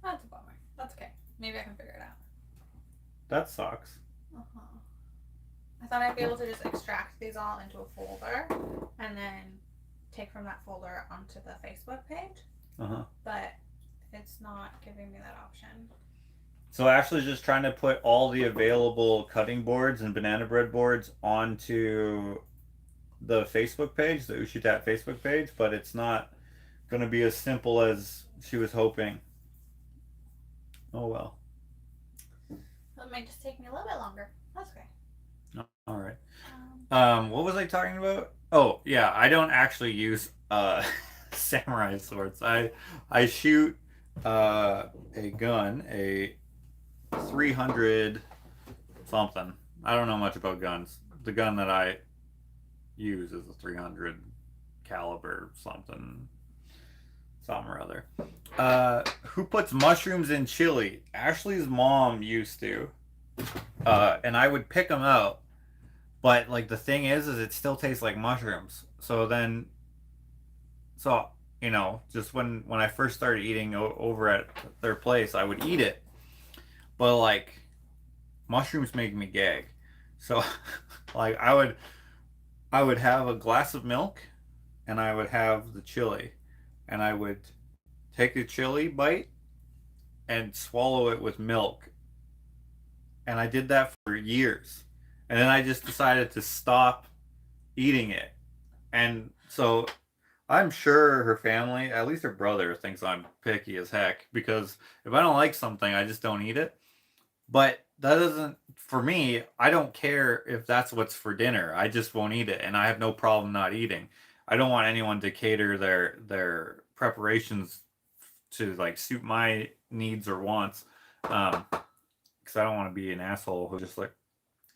That's a bummer. That's okay. Maybe I can figure it out. That sucks. Uh-huh. I thought I'd be able to just extract these all into a folder and then take from that folder onto the Facebook page. Uh-huh. But it's not giving me that option. So Ashley's just trying to put all the available cutting boards and banana bread boards onto the Facebook page, the Ushitat Facebook page, but it's not going to be as simple as she was hoping. Oh well. It might just take me a little bit longer. That's okay. All right. What was I talking about? Oh yeah, I don't actually use samurai swords. I shoot a gun, a 300 something. I don't know much about guns. The gun that I use is a 300 caliber something or other. Who puts mushrooms in chili? Ashley's mom used to, and I would pick them out, but like the thing is it still tastes like mushrooms. So just when I first started eating over at their place, I would eat it, but like mushrooms make me gag. So like I would have a glass of milk, and I would have the chili, and I would take the chili bite and swallow it with milk. And I did that for years. And then I just decided to stop eating it. And so I'm sure her family, at least her brother, thinks I'm picky as heck, because if I don't like something, I just don't eat it. But that doesn't, for me, I don't care if that's what's for dinner. I just won't eat it, and I have no problem not eating. I don't want anyone to cater their preparations to like suit my needs or wants, because I don't want to be an asshole who just like,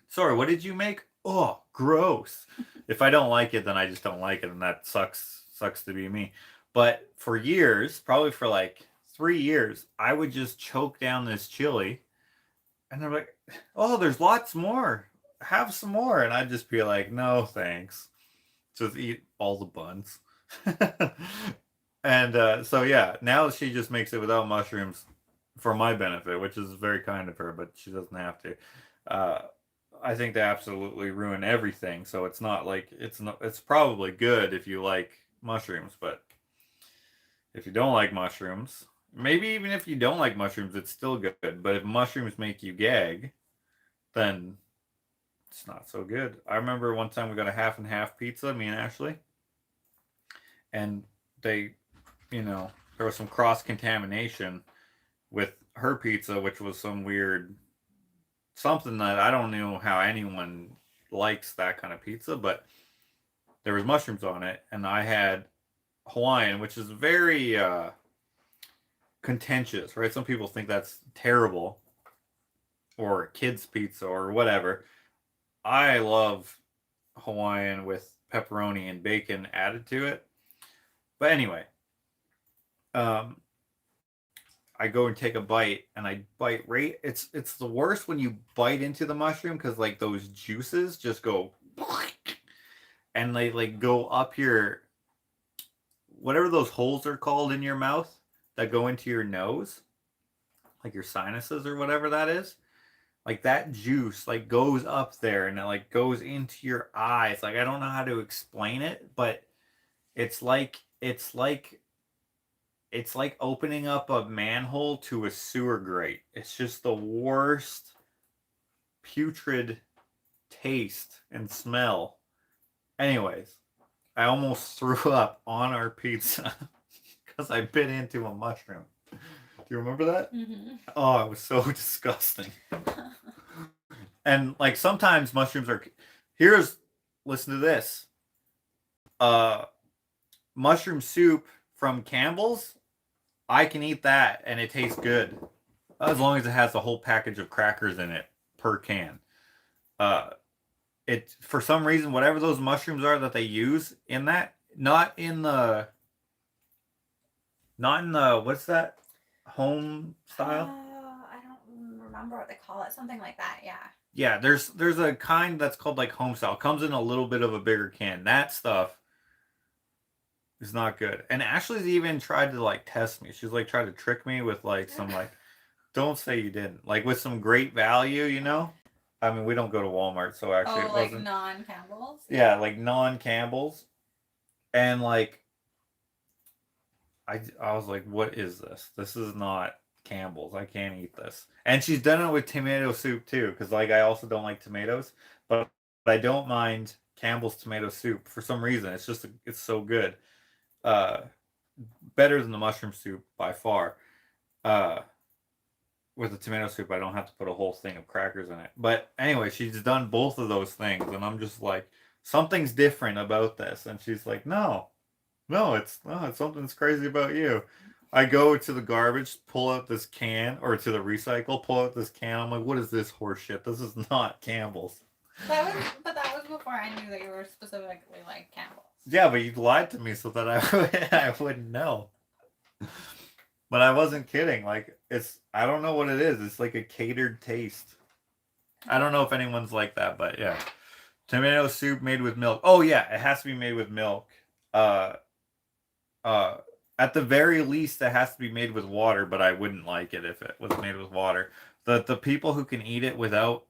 sorry, what did you make? Oh, gross. If I don't like it, then I just don't like it, and that sucks to be me. But for years, probably for like 3 years, I would just choke down this chili, and they're like, oh, there's lots more. Have some more. And I'd just be like, no, thanks. Just eat all the buns. And so, yeah, now she just makes it without mushrooms for my benefit, which is very kind of her, but she doesn't have to. I think they absolutely ruin everything. So it's not like, it's probably good if you like mushrooms, but if you don't like mushrooms, maybe even if you don't like mushrooms, it's still good. But if mushrooms make you gag, then it's not so good. I remember one time we got a half and half pizza, me and Ashley, and there was some cross contamination with her pizza, which was some weird something that I don't know how anyone likes that kind of pizza, but there was mushrooms on it, and I had Hawaiian, which is very contentious, right? Some people think that's terrible, or kids pizza or whatever. I love Hawaiian with pepperoni and bacon added to it. But anyway, I go and take a bite, and I bite right. It's the worst when you bite into the mushroom, because like those juices just go and they like go up your, whatever those holes are called in your mouth that go into your nose, like your sinuses or whatever that is. Like that juice like goes up there, and it like goes into your eyes. Like I don't know how to explain it, but it's like opening up a manhole to a sewer grate. It's just the worst putrid taste and smell. Anyways, I almost threw up on our pizza because I bit into a mushroom. Do you remember that? Mm-hmm. Oh, it was so disgusting. And like sometimes mushrooms are, listen to this. Mushroom soup from Campbell's, I can eat that and it tastes good. as long as it has a whole package of crackers in it per can. Uh, it for some reason, whatever those mushrooms are that they use in that, not in the what's that home style? I don't remember what they call it. Something like that. Yeah. Yeah, there's a kind that's called like home style. Comes in a little bit of a bigger can. That stuff is not good. And Ashley's even tried to like test me. She's like tried to trick me with like some like don't say you didn't. Like with some great value, you know? I mean, we don't go to Walmart, so actually Oh, it like wasn't. non-Campbell's? Yeah, like non-Campbell's. And like I was like, what is this? This is not Campbell's. I can't eat this. And she's done it with tomato soup too, because like I also don't like tomatoes, but I don't mind Campbell's tomato soup for some reason. It's just it's so good. Uh, better than the mushroom soup by far. Uh, with the tomato soup, I don't have to put a whole thing of crackers in it. But anyway, she's done both of those things, and I'm just like, something's different about this. And she's like, no, no, it's something's crazy about you. I go to the garbage, pull out this can, or to the recycle, pull out this can. I'm like, what is this horse shit? This is not Campbell's. But that was before I knew that you were specifically like Campbell's. Yeah, but you lied to me so that I wouldn't know. But I wasn't kidding. Like I don't know what it is. It's like a catered taste. I don't know if anyone's like that, but yeah. Tomato soup made with milk. Oh yeah, it has to be made with milk. Uh uh at the very least it has to be made with water, but I wouldn't like it if it was made with water. The people who can eat it without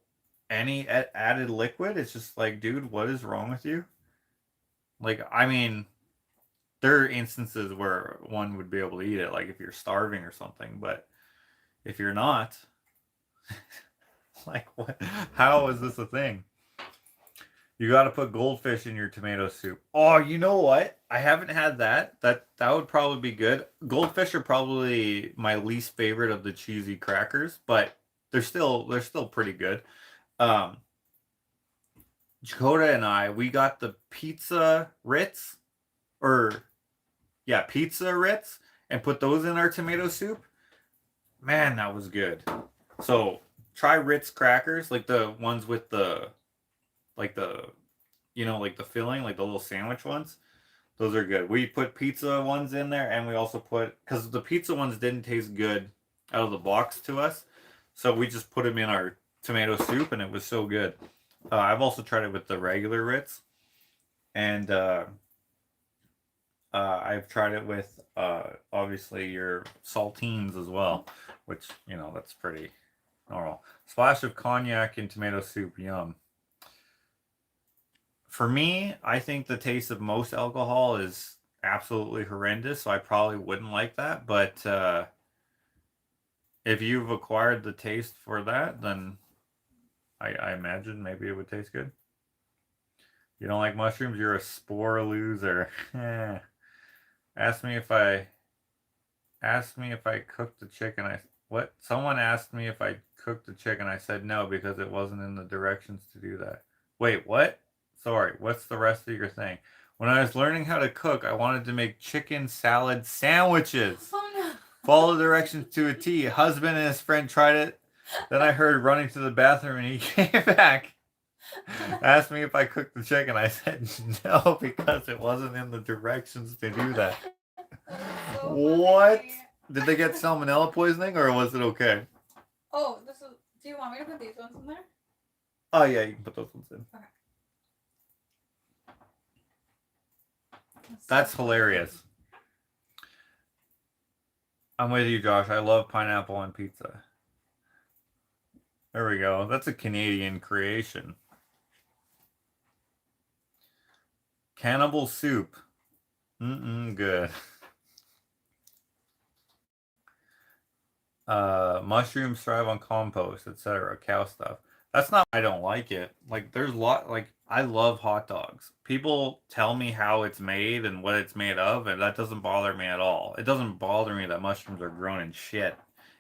any added liquid, it's just like, dude, what is wrong with you? Like, I mean, there are instances where one would be able to eat it, like if you're starving or something, but if you're not, like, what? How is this a thing? You got to put goldfish in your tomato soup. Oh, you know what? I haven't had that. That would probably be good. Goldfish are probably my least favorite of the cheesy crackers, but they're still pretty good. Um, Dakota and I, we got the pizza Ritz, or yeah, pizza Ritz, and put those in our tomato soup. Man, that was good. So try Ritz crackers, like the ones with like the like the filling, like the little sandwich ones. Those are good. We put pizza ones in there, and we also put, because the pizza ones didn't taste good out of the box to us, so we just put them in our tomato soup, and it was so good. I've also tried it with the regular Ritz, and I've tried it with obviously your saltines as well, which that's pretty normal. Splash of cognac in tomato soup, yum. For me, I think the taste of most alcohol is absolutely horrendous, so I probably wouldn't like that. But if you've acquired the taste for that, then I imagine maybe it would taste good. You don't like mushrooms? You're a spore loser. Ask me if I cooked the chicken. What? Someone asked me if I cooked the chicken. I said no because it wasn't in the directions to do that. Wait, what? Sorry, what's the rest of your thing? When I was learning how to cook, I wanted to make chicken salad sandwiches. Oh no. Follow directions to a T. Husband and his friend tried it. Then I heard running to the bathroom and he came back. Asked me if I cooked the chicken. I said no because it wasn't in the directions to do that. So What? funny. Did they get salmonella poisoning or was it okay? Oh, do you want me to put these ones in there? Oh yeah, you can put those ones in. Okay. That's hilarious. I'm with you, Josh. I love pineapple on pizza. There we go. That's a Canadian creation. Cannibal soup. Good. Mushrooms thrive on compost, etc. Cow stuff. That's not why I don't like it. Like there's a lot, like I love hot dogs. People tell me how it's made and what it's made of, and that doesn't bother me at all. It doesn't bother me that mushrooms are grown in shit.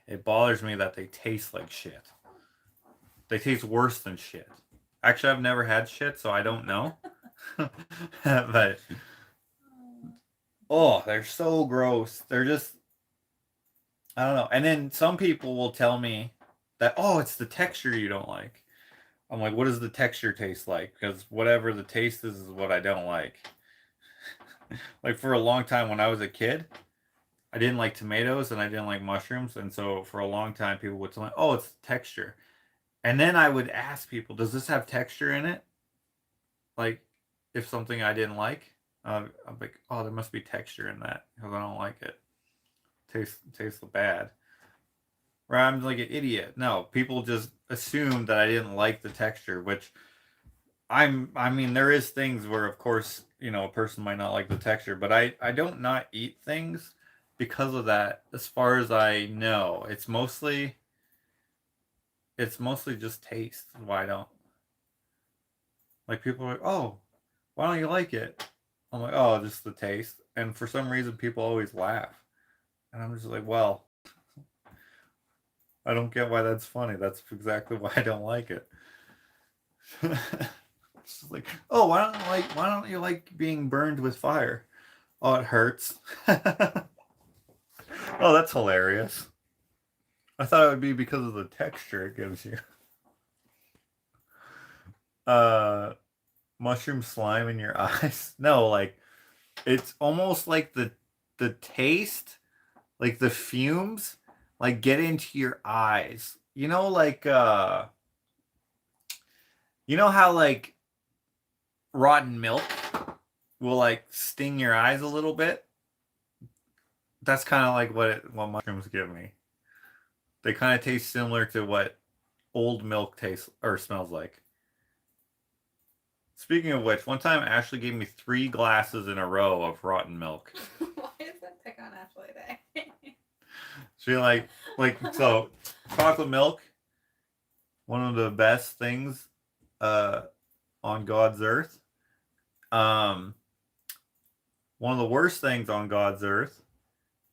It bothers me that they taste like shit. They taste worse than shit. Actually, I've never had shit, so I don't know. But oh, they're so gross. They're just I don't know. And then some people will tell me that, oh, it's the texture you don't like. I'm like, what does the texture taste like? Because whatever the taste is what I don't like. Like for a long time when I was a kid, I didn't like tomatoes and I didn't like mushrooms. And so for a long time, people would tell me, oh, it's the texture. And then I would ask people, does this have texture in it? Like if something I didn't like, I'm like, oh, there must be texture in that because I don't like it. Tastes bad. Or I'm like an idiot. No, people just assume that I didn't like the texture, which I mean, there is things where, of course, a person might not like the texture, but I don't not eat things because of that. As far as I know, it's mostly just taste. Why I don't like people are like, oh, why don't you like it? I'm like, oh, just the taste. And for some reason, people always laugh, and I'm just like, well, I don't get why that's funny. That's exactly why I don't like it. It's just like, oh, why don't you like being burned with fire? Oh, it hurts. Oh, that's hilarious. I thought it would be because of the texture it gives you. Uh Mushroom slime in your eyes. No, like it's almost like the taste, like the fumes, like get into your eyes. How like rotten milk will like sting your eyes a little bit? That's kind of like what mushrooms give me. They kind of taste similar to what old milk tastes or smells like. Speaking of which, one time Ashley gave me 3 glasses in a row of rotten milk. Why is it pick on Ashley Day? She so chocolate milk, one of the best things uh on God's earth. Um One of the worst things on God's earth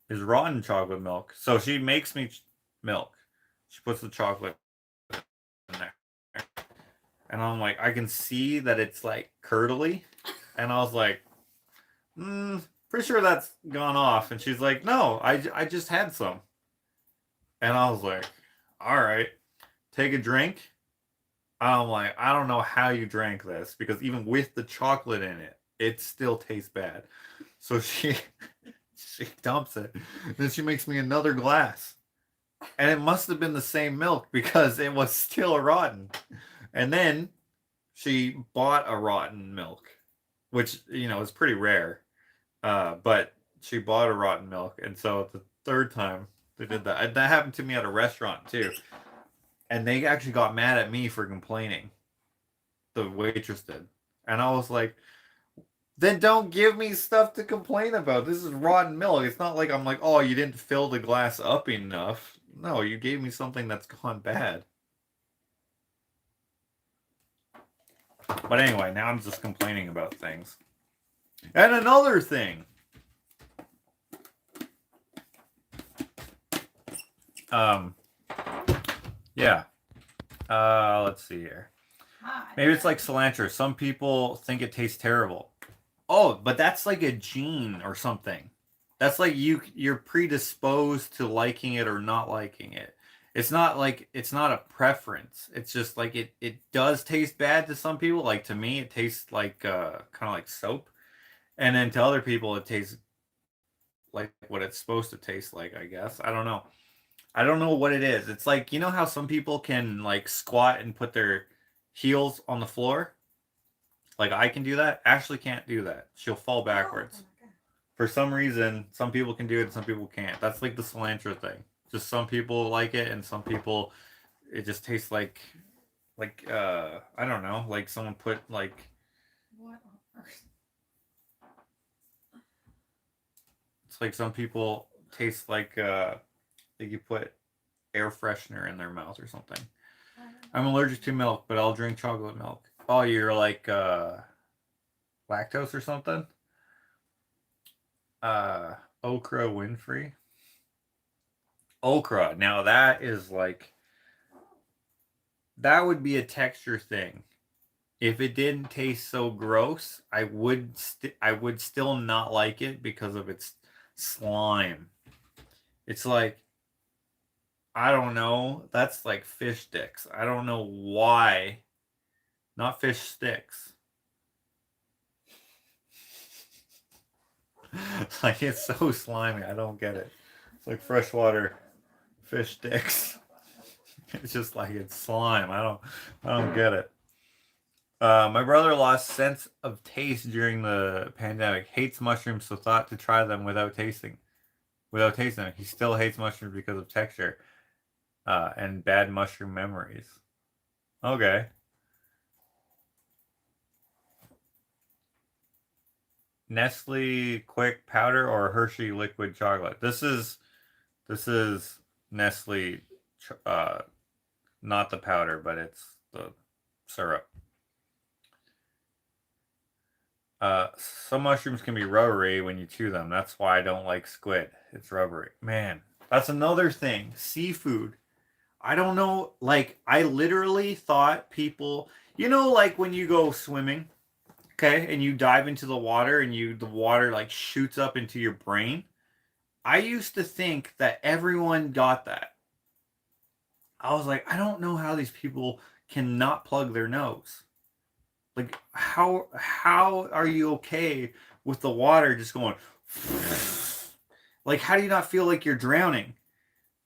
is rotten chocolate milk. So she makes me milk. She puts the chocolate in there. And I'm like, I can see that it's like curdly. And I was like, pretty sure that's gone off. And she's like, no, I just had some. And I was like, all right, take a drink. I'm like, I don't know how you drank this because even with the chocolate in it, it still tastes bad. So she dumps it. Then she makes me another glass. And it must have been the same milk because it was still rotten. And then she bought a rotten milk, which, is pretty rare. But she bought a rotten milk. And so the third time they did that, and that happened to me at a restaurant too. And they actually got mad at me for complaining. The waitress did. And I was like, then don't give me stuff to complain about. This is rotten milk. It's not like I'm like, oh, you didn't fill the glass up enough. No, you gave me something that's gone bad. But anyway, now I'm just complaining about things. And another thing. Yeah. Let's see here. Maybe it's like cilantro. Some people think it tastes terrible. Oh, but that's like a gene or something. That's like you're predisposed to liking it or not liking it. It's not a preference. It's just like it does taste bad to some people. Like to me, it tastes like kind of like soap, and then to other people, it tastes like what it's supposed to taste like. I guess I don't know. I don't know what it is. It's like how some people can like squat and put their heels on the floor. Like I can do that. Ashley can't do that. She'll fall backwards. For some reason, some people can do it and some people can't. That's like the cilantro thing. Just some people like it and some people it just tastes like I don't know, like someone put like What on earth? it's like some people taste like you put air freshener in their mouth or something. I'm allergic to milk, but I'll drink chocolate milk. Oh, you're like lactose or something? Okra Winfrey. Okra. Now that is like that would be a texture thing. If it didn't taste so gross, I would still not like it because of its slime. It's like I don't know. That's like fish sticks. I don't know why. Not fish sticks. Like, it's so slimy. I don't get it. It's like freshwater fish sticks. It's just like it's slime. I don't get it. My brother lost sense of taste during the pandemic. Hates mushrooms, so thought to try them without tasting. Without tasting them, he still hates mushrooms because of texture, and bad mushroom memories. Okay. Nestle Quick powder or Hershey liquid chocolate. This is Nestle, not the powder, but it's the syrup. Some mushrooms can be rubbery when you chew them. That's why I don't like squid. It's rubbery. Man, that's another thing. Seafood. I don't know. Like, I literally thought people, like when you go swimming, okay, and you dive into the water and the water like shoots up into your brain. I used to think that everyone got that. I was like, I don't know how these people cannot plug their nose. Like, how are you okay with the water just going? Like, how do you not feel like you're drowning?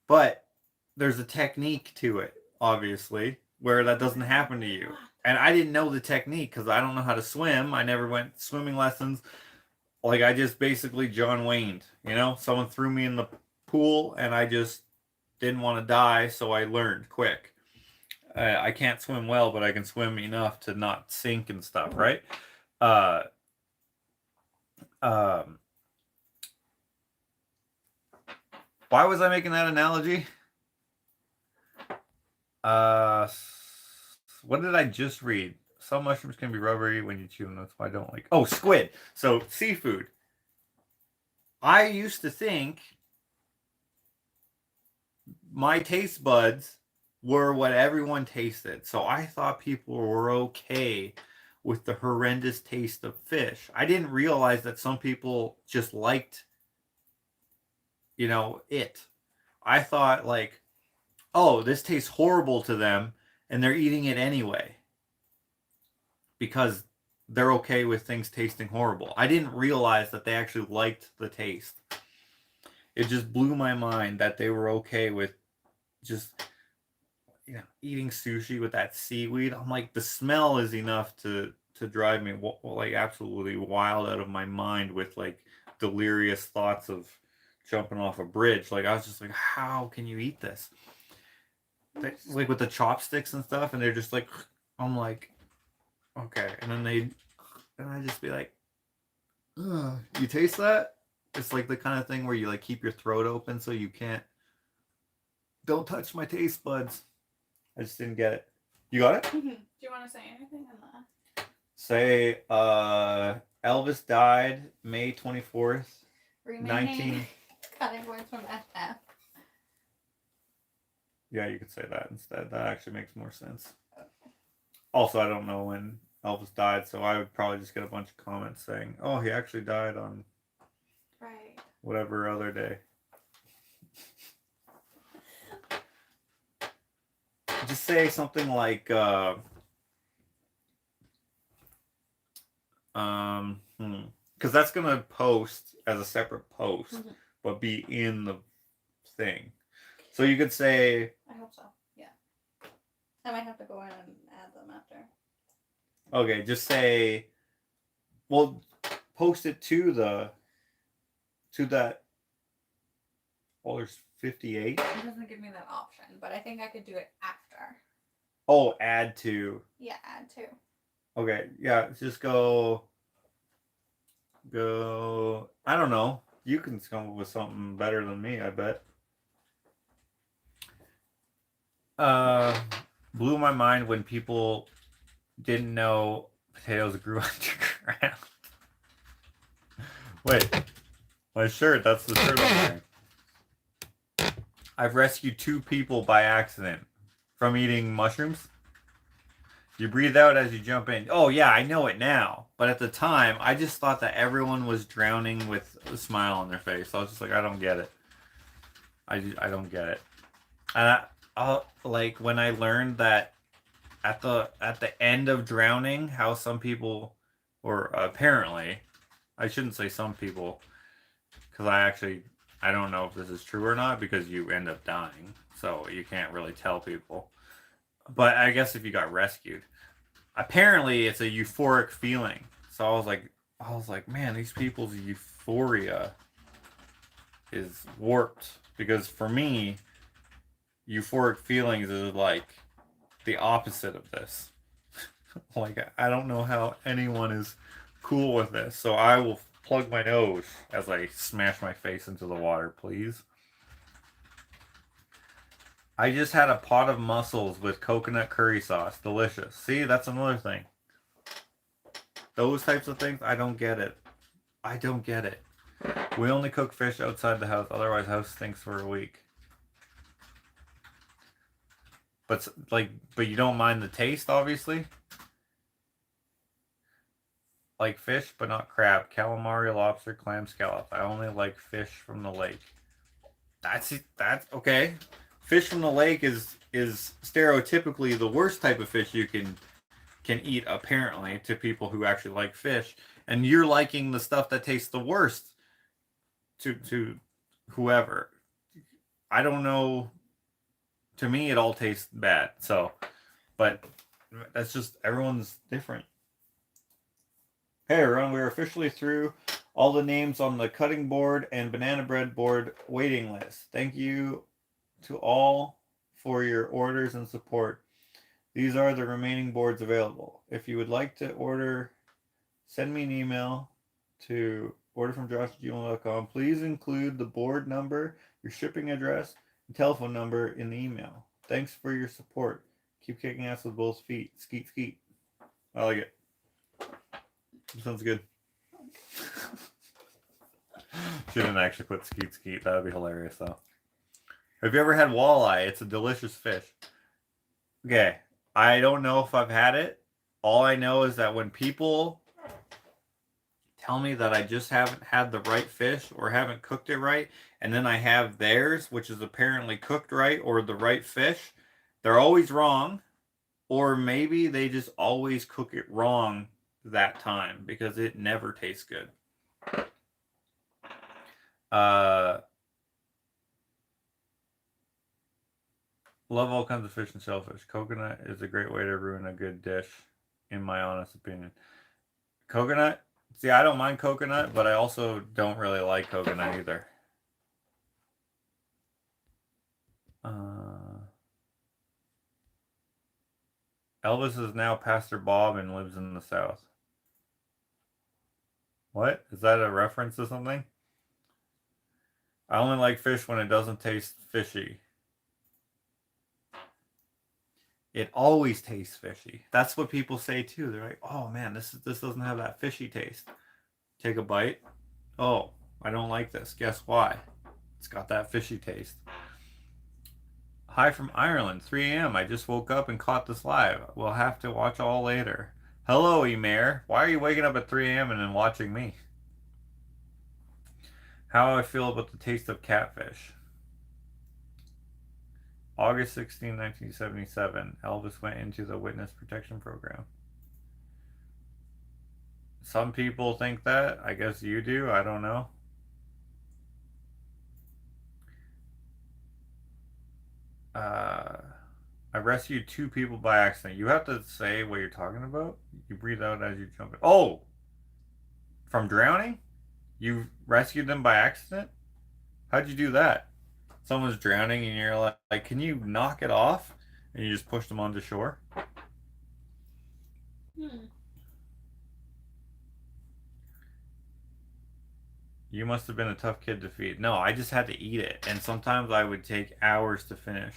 But there's a technique to it, obviously, where that doesn't happen to you. And I didn't know the technique because I don't know how to swim. I never went swimming lessons. Like, I just basically John Wayne'd, Someone threw me in the pool and I just didn't want to die, so I learned quick. I can't swim well, but I can swim enough to not sink and stuff, right? Uh, um, why was I making that analogy? What did I just read? Some mushrooms can be rubbery when you chew them. That's why I don't like. Oh, squid. So seafood. I used to think my taste buds were what everyone tasted. So I thought people were okay with the horrendous taste of fish. I didn't realize that some people just liked, it. I thought like, oh, this tastes horrible to them and they're eating it anyway because they're okay with things tasting horrible. I didn't realize that they actually liked the taste. It just blew my mind that they were okay with just eating sushi with that seaweed. I'm like, the smell is enough to drive me like absolutely wild out of my mind with like delirious thoughts of jumping off a bridge. Like, I was just like, how can you eat this? Like with the chopsticks and stuff, and they're just like, I'm like, okay. And I just be like, ugh, you taste that? It's like the kind of thing where you like keep your throat open so you don't touch my taste buds. I just didn't get it. You got it? Mm-hmm. Do you want to say anything on that? Say, Elvis died May 24th, 19... Cutting words from SF. Yeah, you could say that instead. That actually makes more sense. Okay. Also, I don't know when Elvis died, so I would probably just get a bunch of comments saying, oh, he actually died on whatever other day. Just say something like, because that's going to post as a separate post, mm-hmm. but be in the thing. So you could say... I hope so, yeah. I might have to go in and add them after. Okay, just say... Well, post it to that... Well, there's 58. It doesn't give me that option, but I think I could do it after. Oh, add to. Yeah, add to. Okay, yeah, just go... I don't know. You can come up with something better than me, I bet. Blew my mind when people didn't know potatoes grew underground. Wait, my shirt, that's the shirt I'm wearing. I've rescued 2 people by accident from eating mushrooms. You breathe out as you jump in. Oh yeah, I know it now. But at the time, I just thought that everyone was drowning with a smile on their face. I was just like, I don't get it. I don't get it. I'll like when I learned that at the end of drowning, how some people, or apparently, I shouldn't say some people, because I don't know if this is true or not because you end up dying, so you can't really tell people. But I guess if you got rescued, apparently it's a euphoric feeling. So I was like, man, these people's euphoria is warped because for me, euphoric feelings is like the opposite of this. Like I don't know how anyone is cool with this. So I will plug my nose as I smash my face into the water, please. I just had a pot of mussels with coconut curry sauce. Delicious. See, that's another thing. Those types of things, I don't get it. I don't get it. We only cook fish outside the house, otherwise house stinks for a week. But but you don't mind the taste, obviously. Like fish, but not crab, calamari, lobster, clam, scallop. I only like fish from the lake. That's it. That's okay. Fish from the lake is stereotypically the worst type of fish you can eat, apparently, to people who actually like fish. And you're liking the stuff that tastes the worst to whoever. I don't know. To me, it all tastes bad. So, but that's just everyone's different. Hey everyone, we're officially through all the names on the cutting board and banana bread board waiting list. Thank you to all for your orders and support. These are the remaining boards available. If you would like to order, send me an email to orderfromjosh@gmail.com. Please include the board number, your shipping address, and telephone number in the email. Thanks for your support. Keep kicking ass with both feet. Skeet skeet. I like it. Sounds good. She didn't actually put skeet skeet. That would be hilarious though. Have you ever had walleye? It's a delicious fish. Okay. I don't know if I've had it. All I know is that when people tell me that I just haven't had the right fish or haven't cooked it right, and then I have theirs, which is apparently cooked right or the right fish, they're always wrong. Or maybe they just always cook it wrong that time because it never tastes good. Love all kinds of fish and shellfish. Coconut is a great way to ruin a good dish, in my honest opinion. Coconut? See, I don't mind coconut, but I also don't really like coconut either. Elvis is now Pastor Bob and lives in the South. What? Is that a reference to something? I only like fish when it doesn't taste fishy. It always tastes fishy. That's what people say too. They're like, "Oh man, this doesn't have that fishy taste." Take a bite. Oh, I don't like this. Guess why? It's got that fishy taste. Hi from Ireland, 3 a.m. I just woke up and caught this live. We'll have to watch all later. Hello, Emer. Why are you waking up at 3 a.m. and then watching me? How I feel about the taste of catfish. August 16, 1977. Elvis went into the witness protection program. Some people think that. I guess you do. I don't know. I rescued 2 people by accident. You have to say what you're talking about. You breathe out as you jump in. Oh! From drowning? You rescued them by accident? How'd you do that? Someone's drowning and you're like, can you knock it off? And you just push them onto shore? You must have been a tough kid to feed. No, I just had to eat it. And sometimes I would take hours to finish.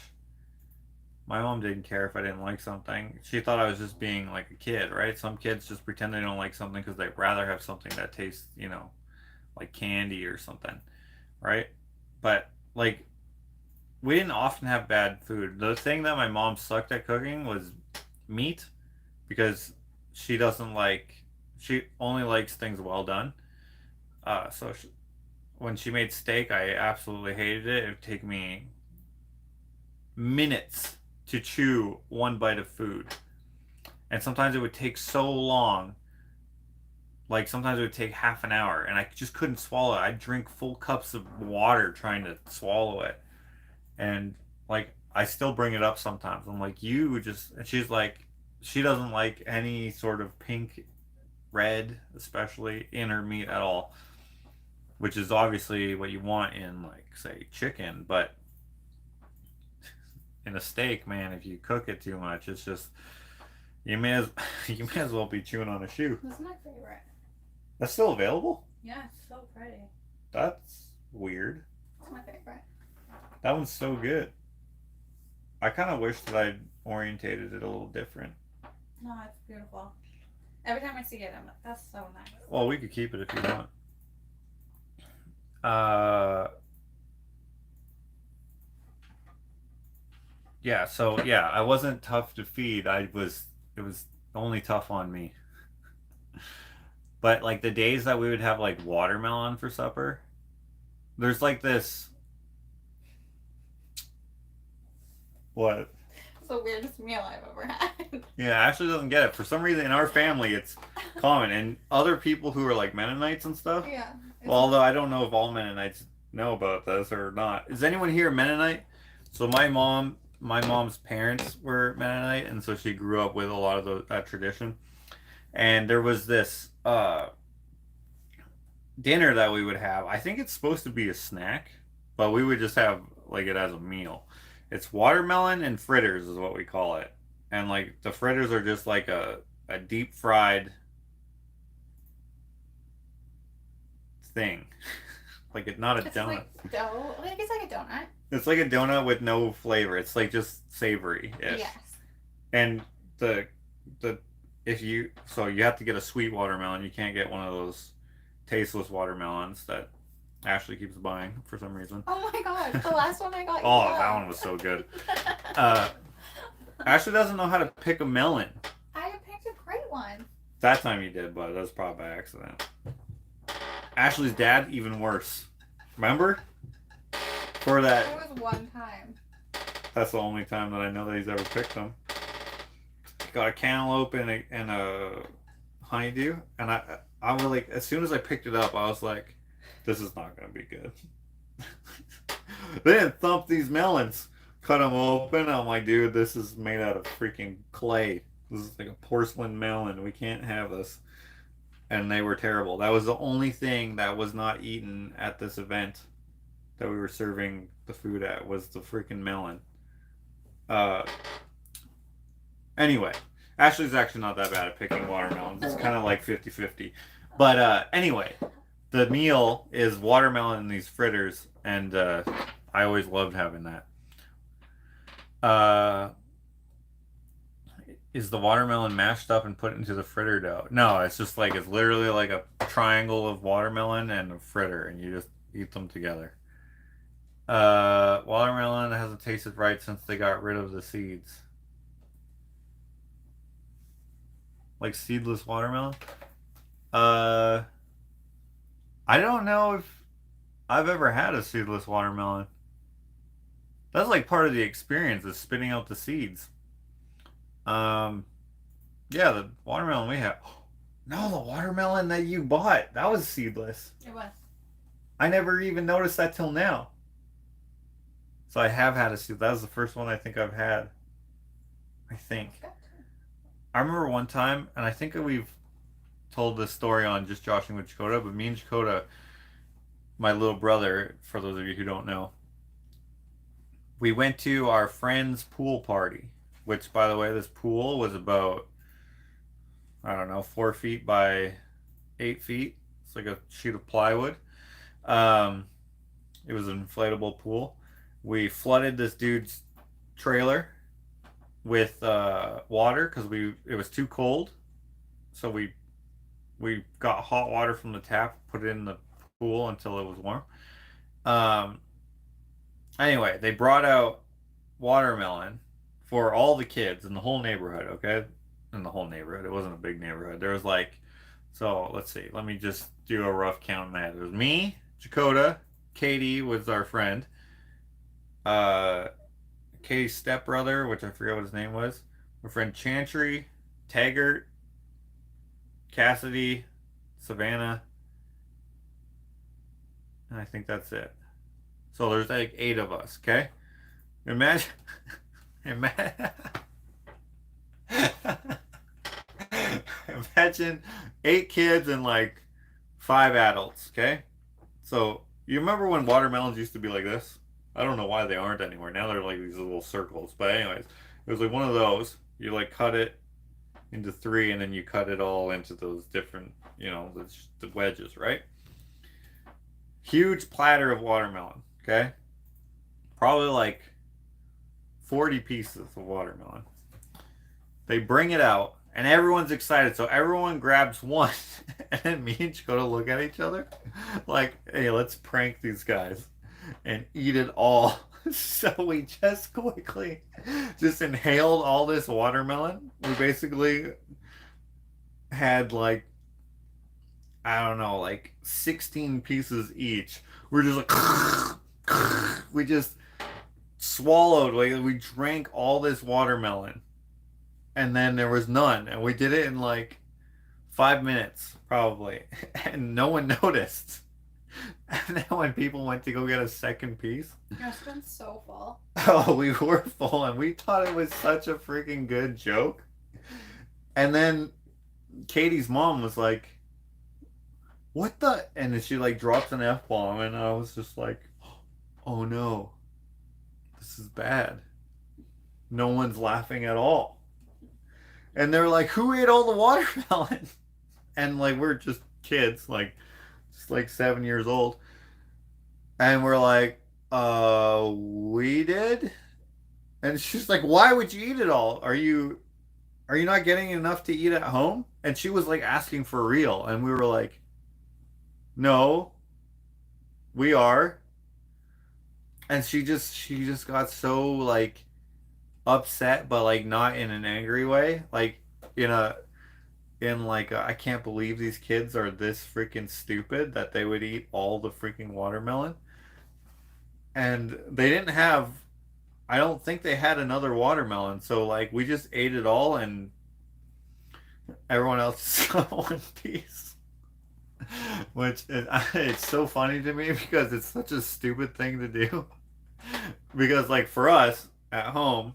My mom didn't care if I didn't like something. She thought I was just being like a kid, right? Some kids just pretend they don't like something because they'd rather have something that tastes, like candy or something, right? But, like, we didn't often have bad food. The thing that my mom sucked at cooking was meat because she doesn't like, she only likes things well done. When she made steak, I absolutely hated it. It would take me minutes to chew one bite of food. And sometimes it would take so long. Like sometimes it would take half an hour and I just couldn't swallow it. I'd drink full cups of water trying to swallow it. And like I still bring it up sometimes. I'm like, you just and she's like she doesn't like any sort of pink, red, especially in her meat at all. Which is obviously what you want in like say chicken, but in a steak, man, if you cook it too much, it's just you may as you may as well be chewing on a shoe. This is my favorite. That's still available? Yeah, it's so pretty. That's weird. It's my favorite. That one's so good. I kind of wish that I'd orientated it a little different. No, it's beautiful. Every time I see it, I'm like, that's so nice. Well, we could keep it if you want. Yeah, so yeah, I wasn't tough to feed. It was only tough on me. But like the days that we would have like watermelon for supper, there's like this what? It's the weirdest meal I've ever had. Yeah, Ashley doesn't get it. For some reason in our family it's common and other people who are like Mennonites and stuff. Yeah. Well, although I don't know if all Mennonites know about this or not. Is anyone here Mennonite? So my mom's parents were Mennonite, and so she grew up with a lot of that tradition. And there was this dinner that we would have. I think it's supposed to be a snack, but we would just have like it as a meal. It's watermelon and fritters is what we call it. And like the fritters are just like a deep fried thing. Like it's not a It's donut. like dough. Like it's like a donut. It's like a donut with no flavor. It's like just savory-ish. Yes. And the if you so you have to get a sweet watermelon. You can't get one of those tasteless watermelons that Ashley keeps buying for some reason. Oh my god, the last one I got. Oh, that one was so good. Ashley doesn't know how to pick a melon. I picked a great one. That time you did, but that was probably by accident. Ashley's dad, even worse. Remember? For that. It was one time. That's the only time that I know that he's ever picked them. Got a cantaloupe and a honeydew, and I was like, as soon as I picked it up, I was like, this is not gonna be good. They didn't thump these melons, cut them open. I'm like, dude, this is made out of freaking clay. This is like a porcelain melon. We can't have this. And they were terrible. That was the only thing that was not eaten at this event that we were serving the food at was the freaking melon. Anyway, Ashley's actually not that bad at picking watermelons. It's kind of like 50-50. But anyway, the meal is watermelon and these fritters, and I always loved having that. Is the watermelon mashed up and put into the fritter dough? No, it's just like, it's literally like a triangle of watermelon and a fritter, and you just eat them together. Watermelon hasn't tasted right since they got rid of the seeds. Like seedless watermelon? I don't know if I've ever had a seedless watermelon. That's like part of the experience is spitting out the seeds. Yeah, the watermelon we have. No, the watermelon that you bought, that was seedless. It was. I never even noticed that till now. So I have had a seed. That was the first one I think I've had. I think. I remember one time, and I think we've told this story on Just Joshing with Chakota, but me and Chakota, my little brother, for those of you who don't know, we went to our friend's pool party, which, by the way, this pool was about, I don't know, 4 feet by 8 feet. It's like a sheet of plywood. It was an inflatable pool. We flooded this dude's trailer with water because it was too cold. So we got hot water from the tap, put it in the pool until it was warm. Anyway, they brought out watermelon for all the kids in the whole neighborhood, okay? In the whole neighborhood. It wasn't a big neighborhood. There was like, so let's see. Let me just do a rough count in my head. There was me, Chakota, Katie was our friend. Katie's stepbrother, which I forget what his name was. My friend Chantry, Taggart, Cassidy, Savannah, and I think that's it. So there's like 8 of us, okay? Imagine, imagine, imagine 8 kids and like 5 adults, okay? So you remember when watermelons used to be like this? I don't know why they aren't anymore. Now they're like these little circles. But anyways, it was like one of those. You like cut it into 3 and then you cut it all into those different, the wedges, right? Huge platter of watermelon, okay? Probably like 40 pieces of watermelon. They bring it out and everyone's excited. So everyone grabs one and then me and Joe look at each other like, hey, let's prank these guys and eat it all. So we just quickly just inhaled all this watermelon. We basically had like, I don't know, like 16 pieces each. We're just like we just swallowed, like we drank all this watermelon and then there was none, and we did it in like 5 minutes probably and no one noticed. And then when people went to go get a second piece, You must have been so full. oh, we were full and we thought it was such a freaking good joke. And then Katie's mom was like, what the? And then she like drops an F-bomb and I was just like, oh no, this is bad. No one's laughing at all. And they're like, who ate all the watermelon? And like, we're just kids, like, just like 7 years old. And we're like, we did? And she's like, why would you eat it all? Are you not getting enough to eat at home? And she was like asking for real. And we were like, no, we are. And she just got so like upset, but like not in an angry way. Like in a I can't believe these kids are this freaking stupid that they would eat all the freaking watermelon. And they didn't have, I don't think they had another watermelon. So like we just ate it all and everyone else got one piece. Which it's so funny to me because it's such a stupid thing to do. Because like for us at home,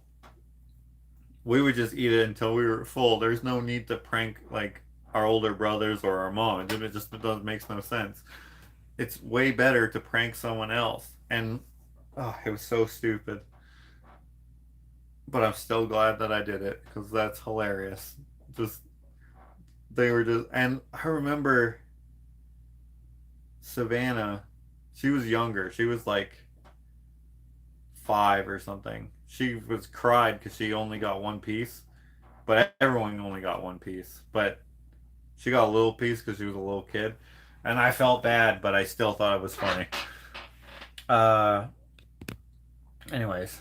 we would just eat it until we were full. There's no need to prank like our older brothers or our mom. It just doesn't makes no sense. It's way better to prank someone else. And oh, it was so stupid. But I'm still glad that I did it because that's hilarious. Just they were just, and I remember Savannah. She was younger. She was like 5 or something. She was cried because she only got one piece, but everyone only got one piece. But she got a little piece because she was a little kid, and I felt bad, but I still thought it was funny. Uh, anyways,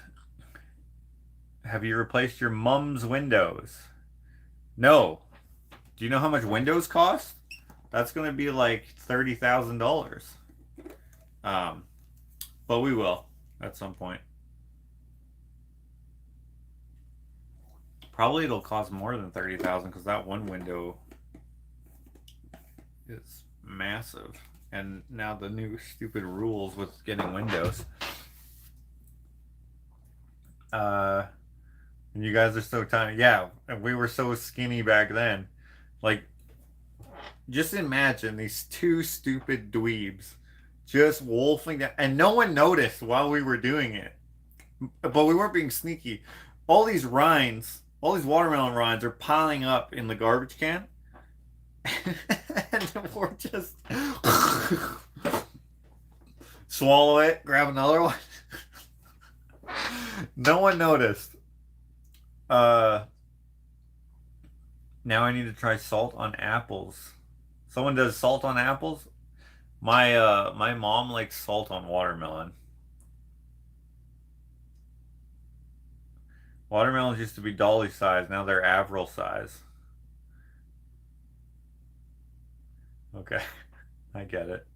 have you replaced your mom's windows? No. Do you know how much windows cost? That's gonna be like $30,000. Um, but we will at some point. Probably it'll cost more than 30,000 because that one window is massive. And now the new stupid rules with getting windows. And you guys are so tiny. Yeah, and we were so skinny back then. Like, just imagine these 2 stupid dweebs just wolfing down, and no one noticed while we were doing it. But we weren't being sneaky. All these rinds, all these watermelon rinds are piling up in the garbage can. And we're just swallow it, grab another one. No one noticed. Now I need to try salt on apples. Someone does salt on apples? My mom likes salt on watermelon. Watermelons used to be dolly size, now they're Avril size. Okay, I get it.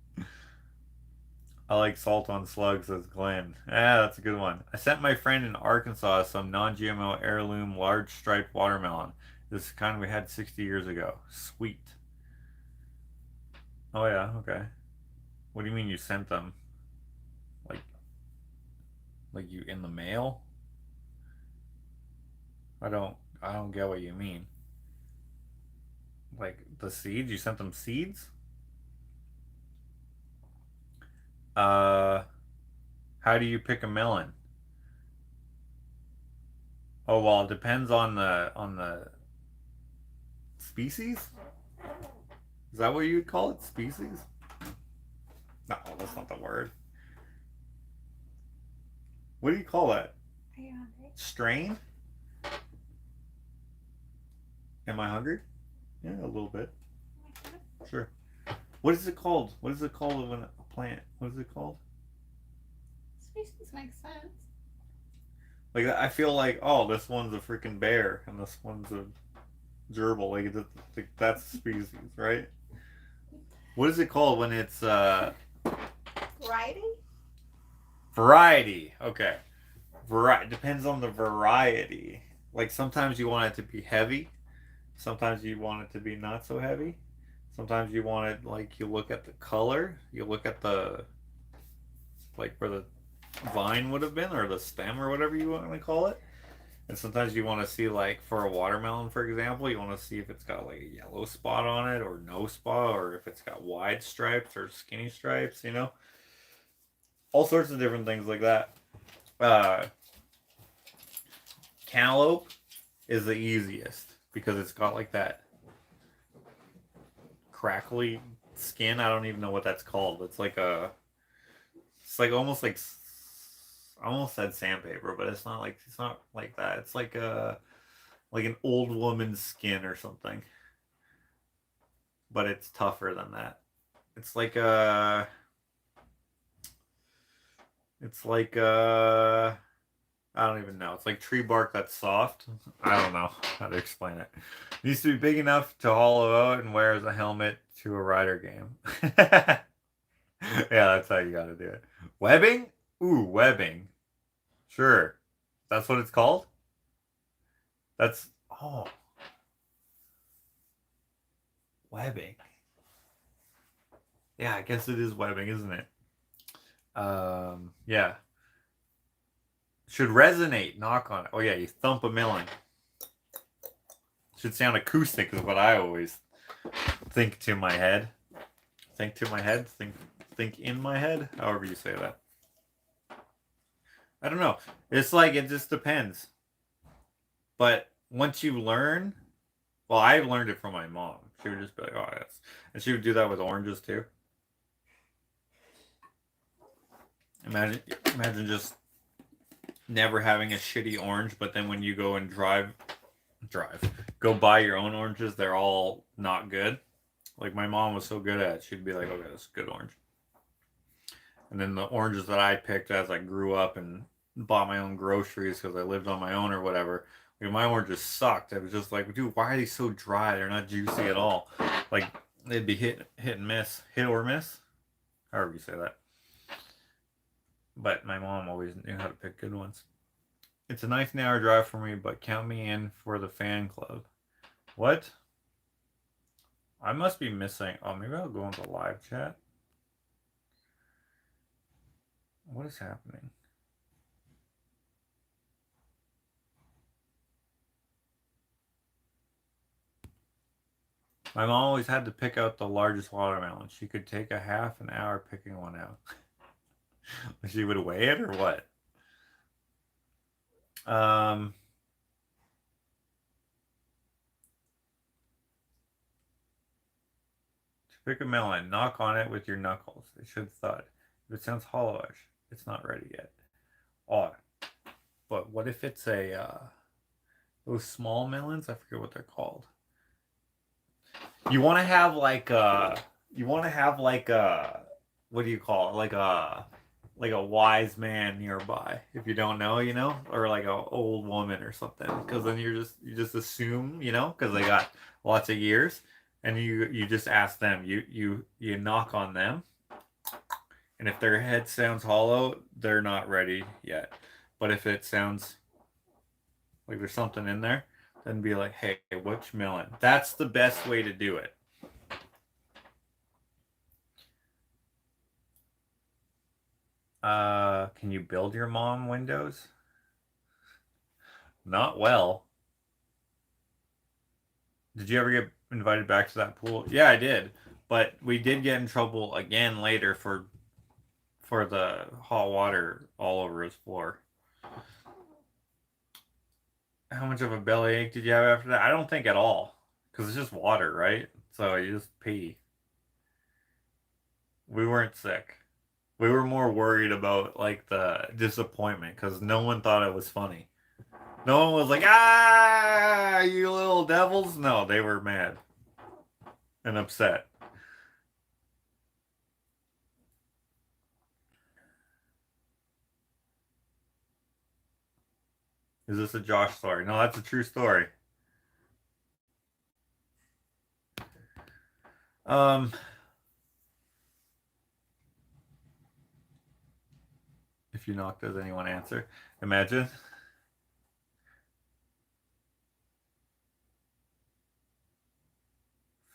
I like salt on slugs, says Glenn. Yeah, that's a good one. I sent my friend in Arkansas some non-GMO heirloom large striped watermelon. This is the kind we had 60 years ago. Sweet. Oh yeah, okay. What do you mean you sent them? Like like you in the mail? I don't I don't get what you mean. Like the seeds? You sent them seeds? Uh how do you pick a melon? Oh well, it depends on the species? Is that what you'd call it? Species? No, that's not the word. What do you call that? Are you hungry? Strain? Am I hungry? Yeah, a little bit. Sure. What is it called? What is it called when a plant? What is it called? Species makes sense. Like I feel like, oh, this one's a freaking bear and this one's a gerbil. Like that's species, right? What is it called when it's Variety? variety? Okay. Variety depends on the variety. Like sometimes you want it to be heavy, sometimes you want it to be not so heavy. Sometimes you want it like you look at the color, you look at the like where the vine would have been or the stem or whatever you want to call it. And sometimes you want to see like for a watermelon, for example, you want to see if it's got like a yellow spot on it or no spot or if it's got wide stripes or skinny stripes, you know? All sorts of different things like that. Uh Cantaloupe is the easiest because it's got like that crackly skin. I don't even know what that's called. It's like almost like I almost said sandpaper, but it's not like that. It's like an old woman's skin or something, but it's tougher than that. It's like it's like I don't even know. It's like tree bark that's soft. I don't know how to explain it. It needs to be big enough to hollow out and wear as a helmet to a rider game. Yeah, that's how you gotta do it. Webbing? Ooh, webbing. Sure. That's what it's called? That's oh, webbing. Yeah, I guess it is webbing, isn't it? Yeah. Should resonate, knock on it. Oh yeah, you thump a melon. Should sound acoustic is what I always think to my head. Think to my head, think in my head, however you say that. I don't know. It's like it just depends. But once you learn, well, I learned it from my mom. She would just be like, "Oh, yes," and she would do that with oranges too. Imagine just never having a shitty orange, but then when you go and drive, go buy your own oranges, they're all not good. Like my mom was so good at it, she'd be like, "Okay, this is a good orange." And then the oranges that I picked as I grew up and bought my own groceries because I lived on my own or whatever, like my oranges sucked. I was just like, dude, why are they so dry? They're not juicy at all. Like they'd be hit and miss, hit or miss, however you say that. But my mom always knew how to pick good ones. It's a 19-hour drive for me, but count me in for the fan club. What? I must be missing. Oh, maybe I'll go into live chat. What is happening? My mom always had to pick out the largest watermelon. She could take a half an hour picking one out. She would weigh it or what? Um, to pick a melon, knock on it with your knuckles. It should thud. If it sounds hollowish, it's not ready yet. Oh, but what if it's a those small melons? I forget what they're called. You want to have what do you call it? Like a wise man nearby. If you don't know, you know, or like a old woman or something, because then you just assume, you know, because they got lots of years, and you just ask them. You knock on them, And if their head sounds hollow, they're not ready yet. But if it sounds like there's something in there, then be like, hey, which melon? That's the best way to do it. Can you build your mom windows? Not well. Did you ever get invited back to that pool? Yeah, I did. But we did get in trouble again later for the hot water all over his floor. How much of a bellyache did you have after that? I don't think at all. Because it's just water, right? So you just pee. We weren't sick. We were more worried about like the disappointment because no one thought it was funny. No one was like, ah, you little devils. No, they were mad and upset. Is this a Josh story? No, that's a true story. Um, if you knock, does anyone answer? Imagine.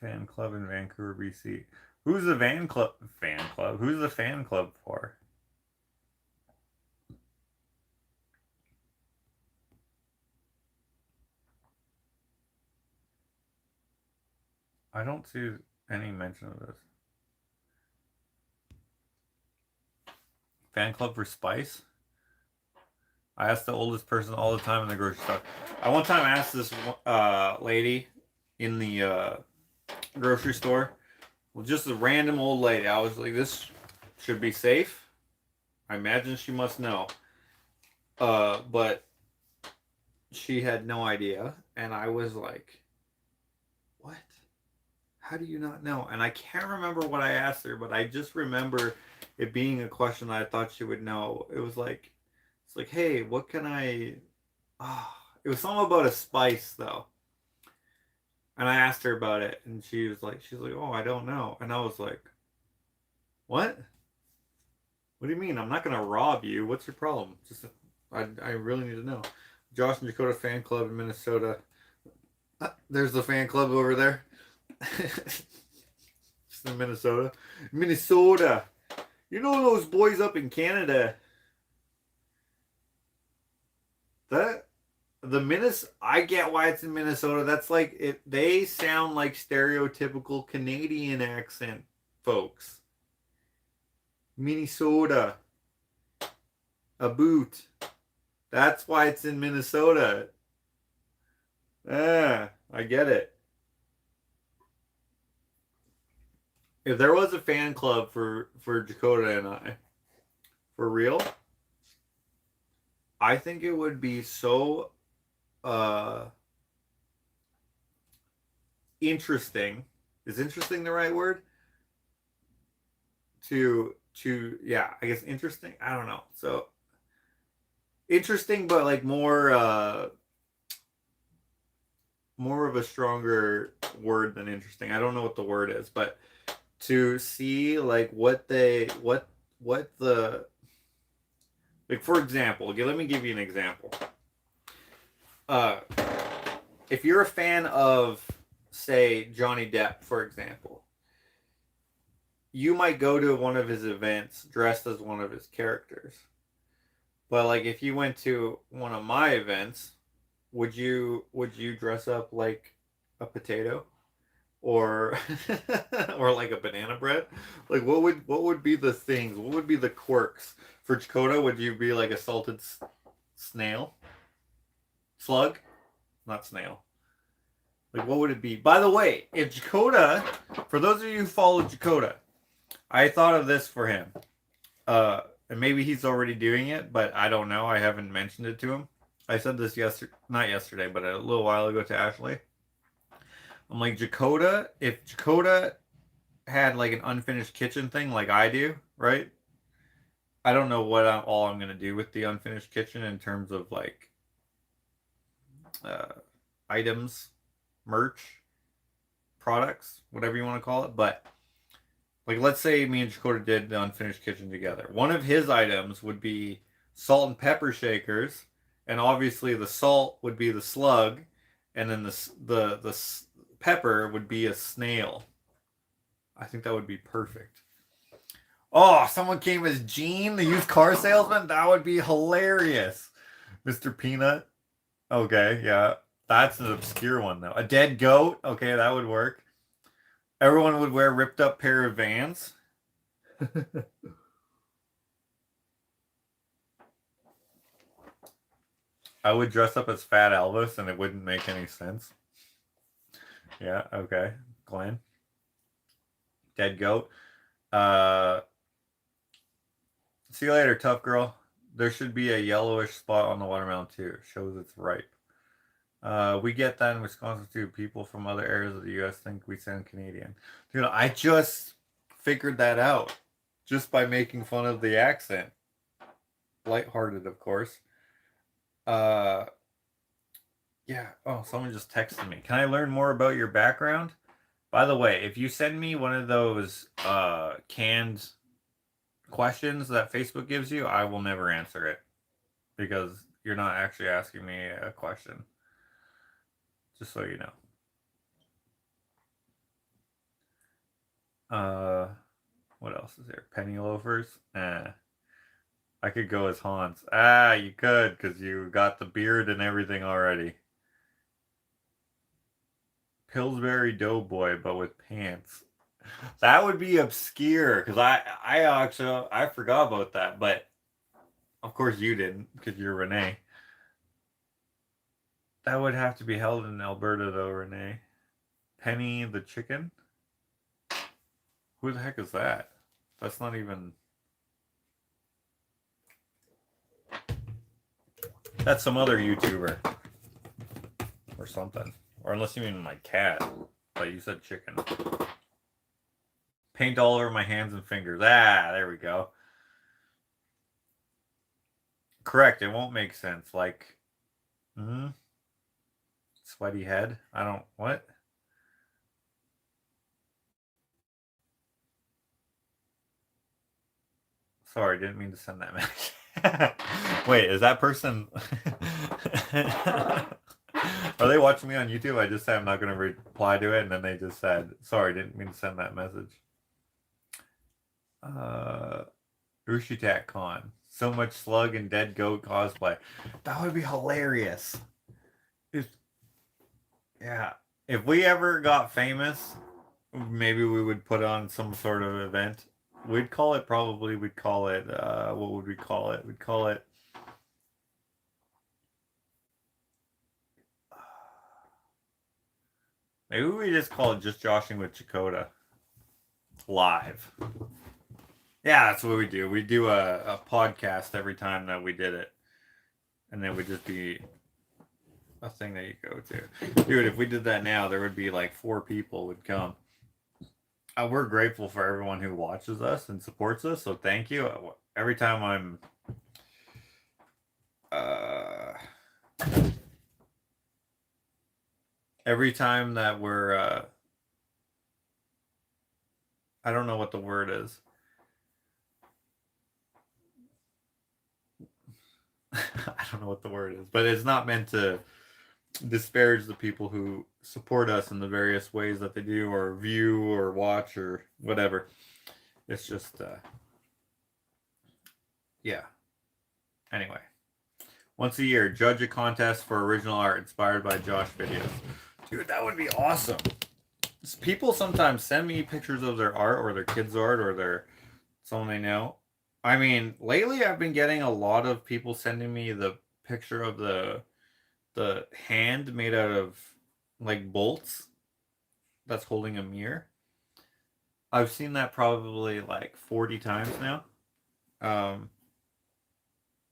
Fan club in Vancouver, BC. Who's the van club? Fan club? Who's the fan club for? I don't see any mention of this. Fan club for Spice? I ask the oldest person all the time in the grocery store. I one time asked this lady in the grocery store, well, just a random old lady. I was like, this should be safe. I imagine she must know. But she had no idea. And I was like, what? How do you not know? And I can't remember what I asked her, but I just remember it being a question I thought she would know. It was like, it's like, hey, what can I? Oh, it was something about a spice though. And I asked her about it, and she's like, oh, I don't know. And I was like, what? What do you mean? I'm not gonna rob you. What's your problem? Just, I really need to know. Josh and Dakota fan club in Minnesota. There's the fan club over there. Just in Minnesota. Minnesota. You know those boys up in Canada. That I get why it's in Minnesota. That's like it. They sound like stereotypical Canadian accent folks. Minnesota. A boot. That's why it's in Minnesota. Ah, I get it. If there was a fan club for Dakota and I, for real, I think it would be so uh interesting. Is interesting the right word? To yeah, I guess interesting. I don't know. So interesting, but like more of a stronger word than interesting. I don't know what the word is, but to see like what the like for example, okay, let me give you an example. Uh if you're a fan of say Johnny Depp, for example, you might go to one of his events dressed as one of his characters. But like if you went to one of my events, would you dress up like a potato or or like a banana bread? Like what would be the things? What would be the quirks? For Dakota, would you be like a salted snail? Slug? Not snail. Like what would it be? By the way, if Dakota, for those of you who follow Dakota, I thought of this for him. And maybe he's already doing it, but I don't know. I haven't mentioned it to him. I said this not yesterday, but a little while ago to Ashley. I'm like, Dakota, if Dakota had like an unfinished kitchen thing like I do, right? I don't know what all I'm gonna do with the unfinished kitchen in terms of like uh, items, merch, products, whatever you want to call it. But Like, let's say me and Dakota did the Unfinished Kitchen together. One of his items would be salt and pepper shakers, and obviously the salt would be the slug, and then the pepper would be a snail. I think that would be perfect. Oh, someone came as Gene, the used car salesman? That would be hilarious. Mr. Peanut? Okay, yeah. That's an obscure one, though. A dead goat? Okay, that would work. Everyone would wear a ripped up pair of Vans. I would dress up as Fat Elvis and it wouldn't make any sense. Yeah, okay. Glenn. Dead goat. See you later, tough girl. There should be a yellowish spot on the watermelon too. It shows it's ripe. We get that in Wisconsin too. People from other areas of the U.S. think we sound Canadian. Dude, I just figured that out just by making fun of the accent. Lighthearted, of course. Yeah. Oh, someone just texted me. Can I learn more about your background? By the way, if you send me one of those canned questions that Facebook gives you, I will never answer it because you're not actually asking me a question. Just so you know. What else is there? Penny loafers? I could go as Hans. Ah, you could, because you got the beard and everything already. Pillsbury Doughboy, but with pants. That would be obscure, because I forgot about that, but of course you didn't, because you're Renee. That would have to be held in Alberta, though, Renee. Penny the chicken? Who the heck is that? That's not even... That's some other YouTuber. Or something. Or unless you mean my cat. But you said chicken. Paint all over my hands and fingers. Ah, there we go. Correct, it won't make sense. Like, sweaty head? I don't... What? Sorry, didn't mean to send that message. Wait, is that person... Are they watching me on YouTube? I just said I'm not going to reply to it, and then they just said, sorry, didn't mean to send that message. Ushitak Con. So much slug and dead goat cosplay. That would be hilarious. Yeah. If we ever got famous, maybe we would put on some sort of event. We'd call it, what would we call it? We'd call it... Maybe we just call it Just Joshing with Chakota. Live. Yeah, that's what we do. We do a podcast every time that we did it. And then would just be a thing that you go to. Dude, if we did that now, there would be like 4 people would come. We're grateful for everyone who watches us and supports us, so thank you. Every time every time that we're I don't know what the word is. I don't know what the word is, but it's not meant to disparage the people who support us in the various ways that they do, or view or watch or whatever. It's just yeah. Anyway, once a year, judge a contest for original art inspired by Josh videos. Dude, that would be awesome. People sometimes send me pictures of their art or their kids' art or their someone they know. I mean, lately I've been getting a lot of people sending me the picture of the hand made out of like bolts that's holding a mirror. I've seen that probably like 40 times now.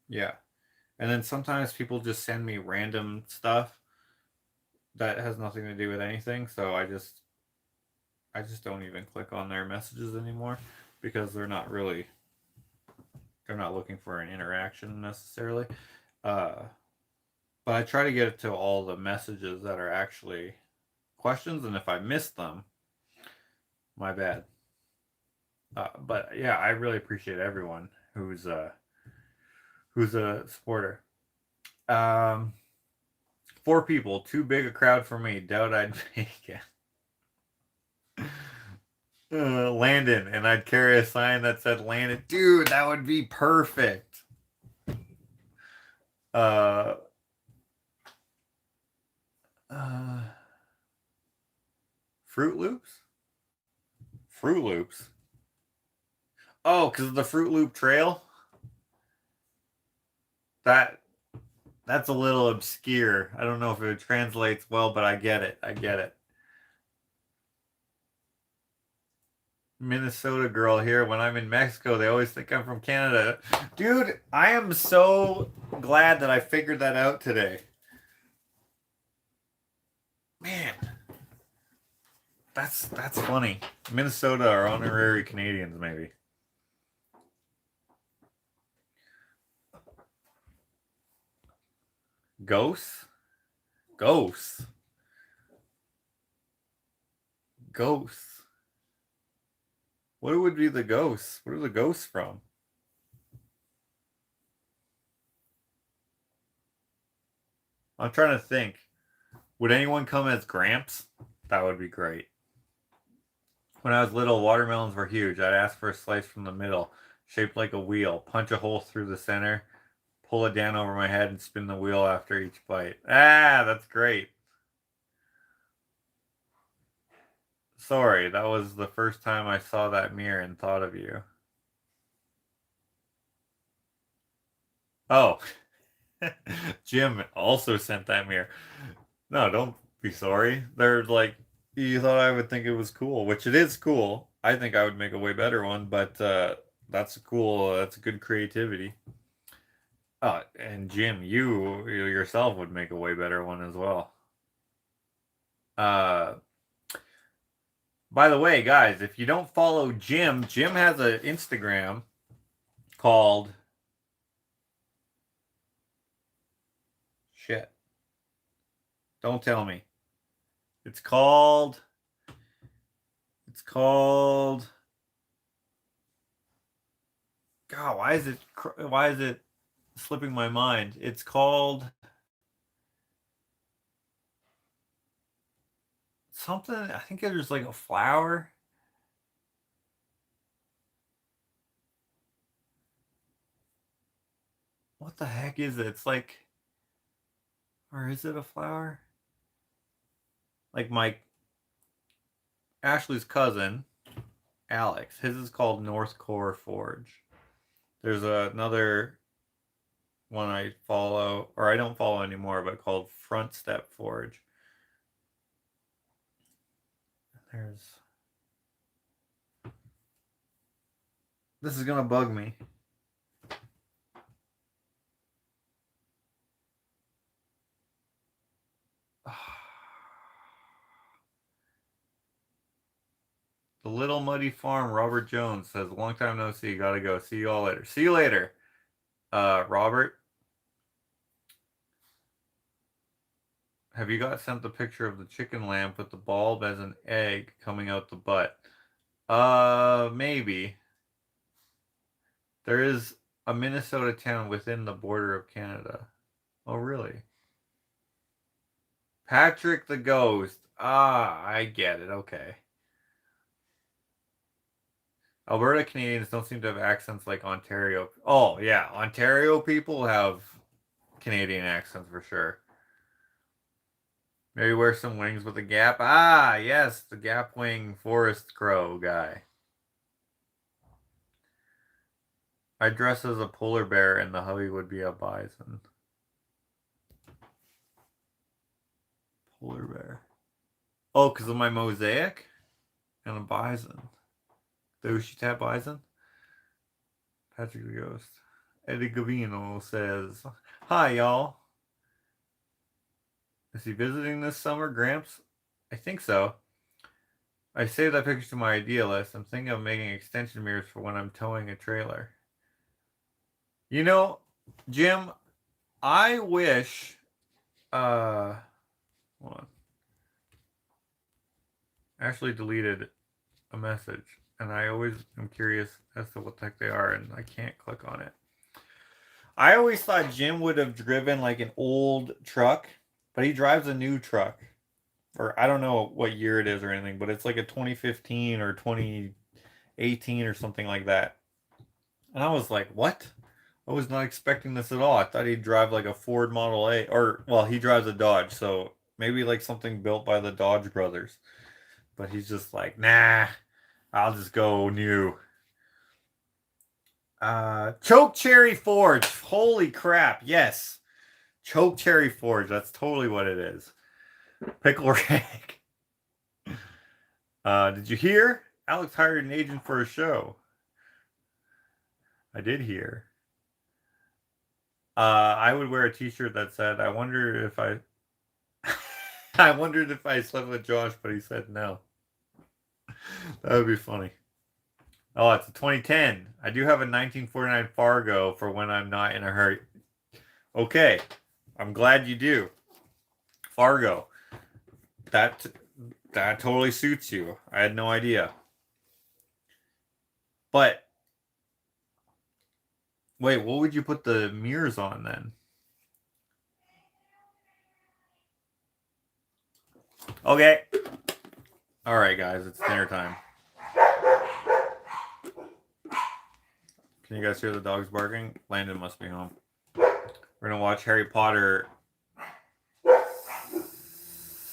Yeah. And then sometimes people just send me random stuff that has nothing to do with anything, so I just don't even click on their messages anymore because they're not looking for an interaction necessarily. But I try to get to all the messages that are actually questions, and if I miss them, my bad. But yeah, I really appreciate everyone who's a supporter. Um, 4 people, too big a crowd for me. Doubt I'd make it. Landon, and I'd carry a sign that said Landon. Dude, that would be perfect. Uh, uh, Fruit Loops? Fruit Loops. Oh, because of the Fruit Loop Trail? That that's a little obscure. I don't know if it translates well, but I get it. I get it. Minnesota girl here. When I'm in Mexico, they always think I'm from Canada. Dude, I am so glad that I figured that out today. Man, that's funny. Minnesota are honorary Canadians, maybe. Ghosts? Ghosts. Ghosts. What would be the ghosts? What are the ghosts from? I'm trying to think. Would anyone come as Gramps? That would be great. When I was little, watermelons were huge. I'd ask for a slice from the middle, shaped like a wheel, punch a hole through the center, pull it down over my head, and spin the wheel after each bite. Ah, that's great. Sorry, that was the first time I saw that mirror and thought of you. Oh, Jim also sent that mirror. No, don't be sorry. They're like, you thought I would think it was cool, which it is cool. I think I would make a way better one, but that's cool. That's good creativity. And Jim, you yourself would make a way better one as well. Uh, by the way, guys, if you don't follow Jim, Jim has an Instagram called shit. Don't tell me. It's called. It's called. God, why is it? Why is it slipping my mind? It's called something. I think there's like a flower. What the heck is it? It's like, or is it a flower? Like my Ashley's cousin, Alex. His is called North Core Forge. There's another one I follow, or I don't follow anymore, but called Front Step Forge. There's. This is gonna bug me. The Little Muddy Farm, Robert Jones says, long time no see, gotta go. See you all later. See you later, Robert. Have you got sent the picture of the chicken lamp with the bulb as an egg coming out the butt? Maybe. There is a Minnesota town within the border of Canada. Oh, really? Patrick the Ghost. Ah, I get it. Okay. Alberta Canadians don't seem to have accents like Ontario. Oh, yeah. Ontario people have Canadian accents for sure. Maybe wear some wings with a gap. Ah, yes. The gap wing forest crow guy. I dress as a polar bear and the hubby would be a bison. Polar bear. Oh, because of my mosaic? And a bison. The Ushita bison? Patrick the Ghost. Eddie Gavino says, hi, y'all. Is he visiting this summer, Gramps? I think so. I saved that picture to my idea list. I'm thinking of making extension mirrors for when I'm towing a trailer. You know, Jim, I wish, hold on. Actually deleted a message. and I always am curious as to what the heck they are, and I can't click on it. I always thought Jim would have driven like an old truck, but he drives a new truck. Or I don't know what year it is or anything, but it's like a 2015 or 2018 or something like that. And I was like, what? I was not expecting this at all. I thought he'd drive like a Ford Model A, or well, he drives a Dodge, so maybe like something built by the Dodge brothers. But he's just like, nah, I'll just go new. Choke cherry forge. Holy crap! Yes, choke cherry forge. That's totally what it is. Pickle rag. Did you hear? Alex hired an agent for a show. I did hear. I would wear a T-shirt that said, "I wonder if I." I wondered if I slept with Josh, but he said no. That would be funny. Oh, it's a 2010. I do have a 1949 Fargo for when I'm not in a hurry. Okay, I'm glad you do. Fargo. That totally suits you. I had no idea. But wait, what would you put the mirrors on then? Okay. All right, guys, it's dinner time. Can you guys hear the dogs barking? Landon must be home. We're gonna watch Harry Potter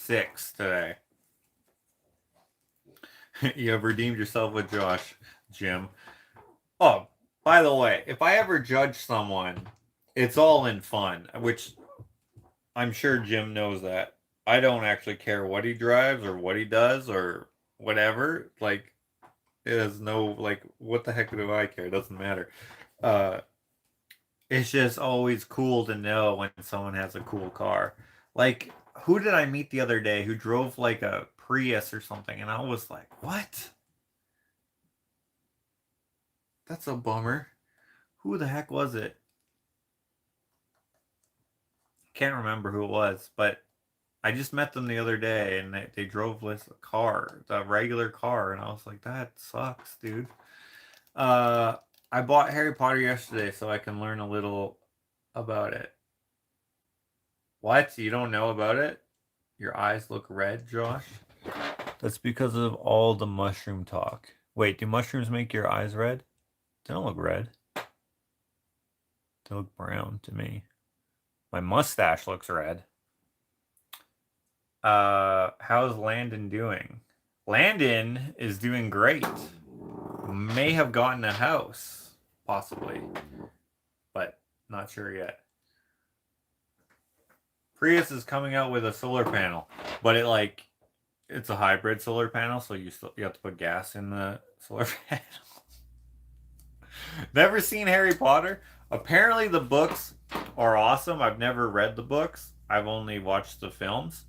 6 today. You have redeemed yourself with Josh, Jim. Oh, by the way, if I ever judge someone, it's all in fun, which I'm sure Jim knows that. I don't actually care what he drives or what he does or whatever. Like, it has no, like, what the heck do I care? It doesn't matter. It's just always cool to know when someone has a cool car. Like, who did I meet the other day who drove like a Prius or something? And I was like, what? That's a bummer. Who the heck was it? Can't remember who it was, but I just met them the other day and they drove this car, the regular car, and I was like, that sucks, dude. I bought Harry Potter yesterday so I can learn a little about it. What? You don't know about it? Your eyes look red, Josh? That's because of all the mushroom talk. Wait, do mushrooms make your eyes red? They don't look red. They look brown to me. My mustache looks red. How's Landon doing? Landon is doing great. May have gotten a house, possibly, but not sure yet. Prius is coming out with a solar panel, but it's a hybrid solar panel, so you have to put gas in the solar panel. Never seen Harry Potter? Apparently the books are awesome. I've never read the books. I've only watched the films.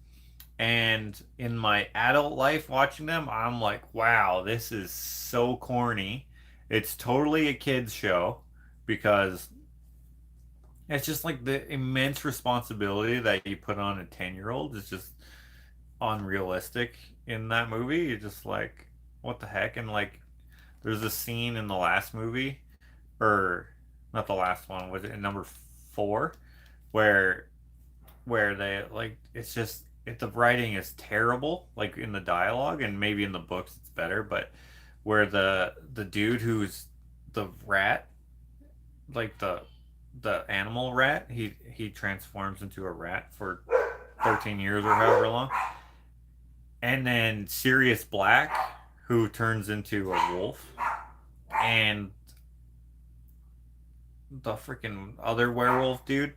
And in my adult life watching them, I'm like, wow, this is so corny. It's totally a kid's show because it's just like the immense responsibility that you put on a 10-year-old is just unrealistic in that movie. You're just like, what the heck? And like, there's a scene in the last movie, or not the last one, was it in number 4, where they like, it's just the writing is terrible, like in the dialogue, and maybe in the books it's better, but where the dude who's the rat, like the animal rat, he transforms into a rat for 13 years or however long, and then Sirius Black, who turns into a wolf, and the freaking other werewolf dude,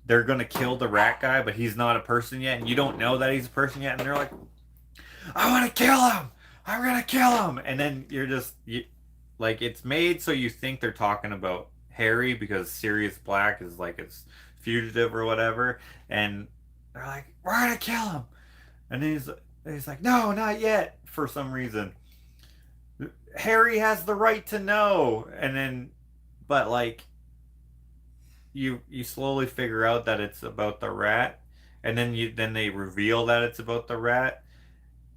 they're gonna kill the rat guy, but he's not a person yet, and you don't know that he's a person yet, and they're like, I want to kill him, I'm gonna kill him, and then like, it's made so you think they're talking about Harry because Sirius Black is like his fugitive or whatever, and they're like, we're gonna kill him, and then he's like, no, not yet, for some reason. Harry has the right to know, and then, but like, you slowly figure out that it's about the rat, and then they reveal that it's about the rat,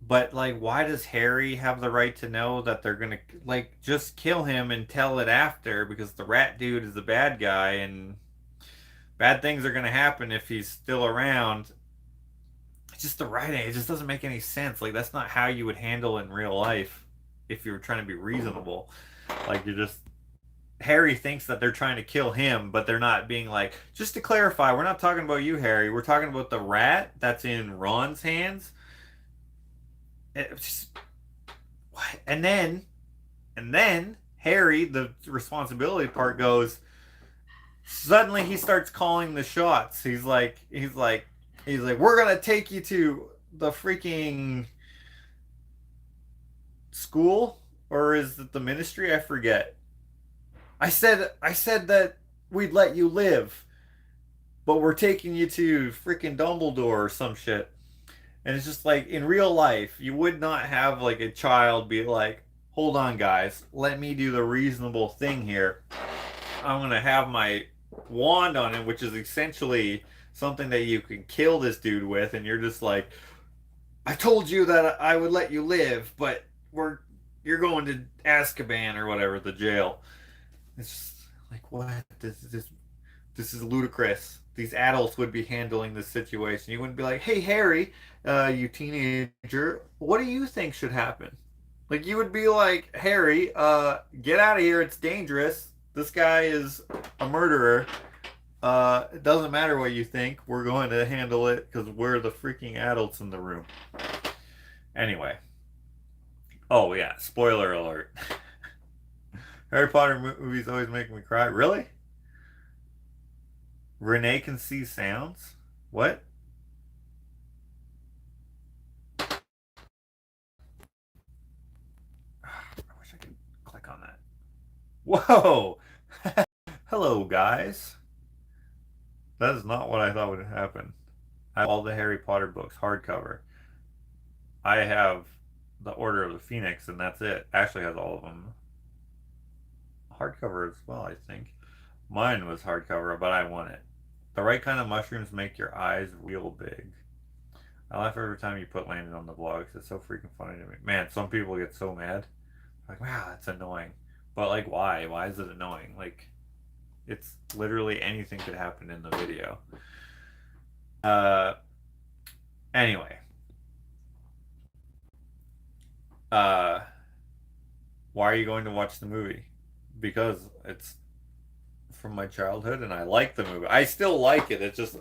But like, why does Harry have the right to know that they're gonna like just kill him and tell it after? Because the rat dude is the bad guy, and bad things are gonna happen if he's still around. It's just the writing. It just doesn't make any sense. Like that's not how you would handle it in real life if you were trying to be reasonable. Like you're just Harry thinks that they're trying to kill him, but they're not being like, just to clarify, we're not talking about you, Harry. We're talking about the rat that's in Ron's hands. Just, what? And then Harry, the responsibility part goes, suddenly he starts calling the shots. He's like, we're gonna take you to the freaking school, or is it the ministry? I forget. I said that we'd let you live, but we're taking you to freaking Dumbledore or some shit. And it's just like in real life, you would not have like a child be like, hold on, guys, let me do the reasonable thing here. I'm gonna have my wand on it, which is essentially something that you can kill this dude with, and you're just like, I told you that I would let you live, but you're going to Azkaban or whatever, the jail. It's just like what? This is ludicrous. These adults would be handling this situation. You wouldn't be like, hey Harry, you teenager, what do you think should happen? Like you would be like, Harry, get out of here. It's dangerous. This guy is a murderer. It doesn't matter what you think. We're going to handle it because we're the freaking adults in the room. Anyway. Oh yeah, spoiler alert. Harry Potter movies always make me cry. Really? Renee can see sounds? What? I wish I could click on that. Whoa! Hello, guys. That is not what I thought would happen. I have all the Harry Potter books, hardcover. I have the Order of the Phoenix, and that's it. Ashley has all of them. Hardcover as well, I think. Mine was hardcover, but I want it. The right kind of mushrooms make your eyes real big. I laugh every time you put Landon on the vlogs. It's so freaking funny to me. Man, some people get so mad. Like, wow, that's annoying. But like, why? Why is it annoying? Like, it's literally anything could happen in the video. Uh, anyway. Uh, why are you going to watch the movie? Because it's from my childhood and I like the movie. I still like it. It's just,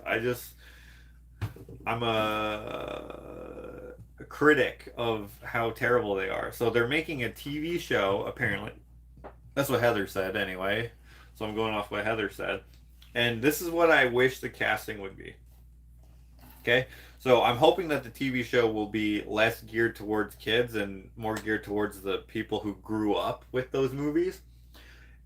I'm a critic of how terrible they are. So they're making a TV show, apparently. That's what Heather said, anyway. So I'm going off what Heather said. And this is what I wish the casting would be. Okay? So I'm hoping that the TV show will be less geared towards kids and more geared towards the people who grew up with those movies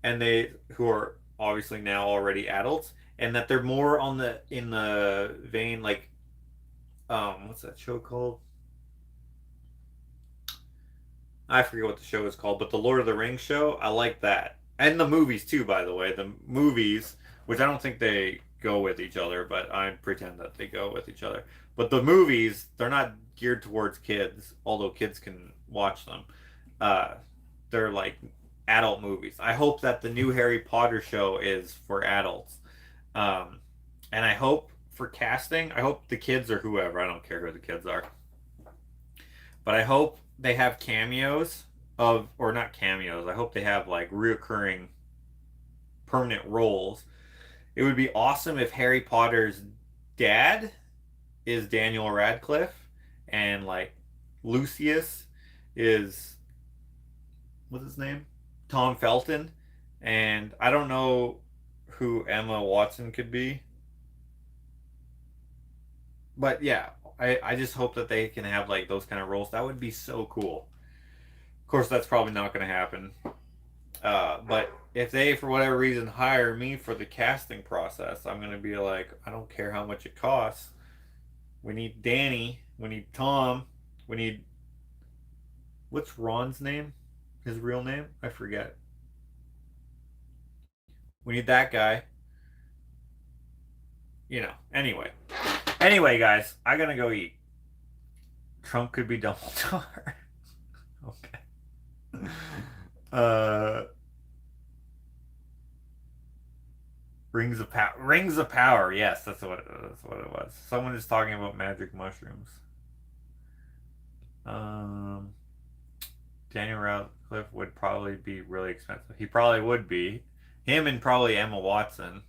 and they who are obviously now already adults and that they're more on the in the vein like what's that show called? I forget what the show is called, but the Lord of the Rings show, I like that. And the movies too, by the way. The movies, which I don't think they go with each other, but I pretend that they go with each other. But the movies, they're not geared towards kids, although kids can watch them. Uh, they're like adult movies. I hope that the new Harry Potter show is for adults. Um, and I hope for casting, I hope the kids or whoever, I don't care who the kids are, but I hope they have cameos of, or not cameos. I hope they have like reoccurring permanent roles. It would be awesome if Harry Potter's dad is Daniel Radcliffe and like Lucius is what's his name? Tom Felton. And I don't know who Emma Watson could be. But yeah, I just hope that they can have like those kind of roles. That would be so cool. Of course, that's probably not going to happen. But if they, for whatever reason, hire me for the casting process, I'm going to be like, I don't care how much it costs. We need Danny. We need Tom. We need. What's Ron's name? His real name? I forget. We need that guy. You know, anyway. Anyway, guys, I gotta go eat. Trump could be Dumbledore. Okay. Rings of Power. Rings of Power. Yes, that's what it was. Someone is talking about magic mushrooms. Daniel Radcliffe would probably be really expensive. He probably would be. Him and probably Emma Watson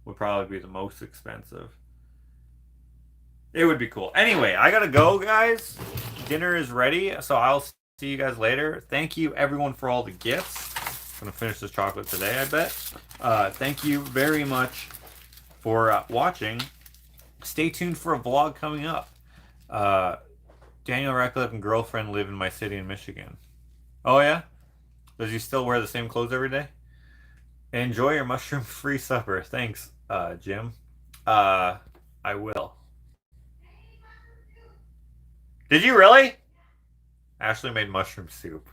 would probably be the most expensive. It would be cool. Anyway, I gotta go, guys. Dinner is ready, so I'll see you guys later. Thank you, everyone, for all the gifts. I'm gonna finish this chocolate today, I bet. Thank you very much for watching. Stay tuned for a vlog coming up. Daniel Radcliffe and girlfriend live in my city in Michigan. Oh, yeah? Does he still wear the same clothes every day? Enjoy your mushroom-free supper. Thanks, Jim. I will. Did you really? Ashley made mushroom soup.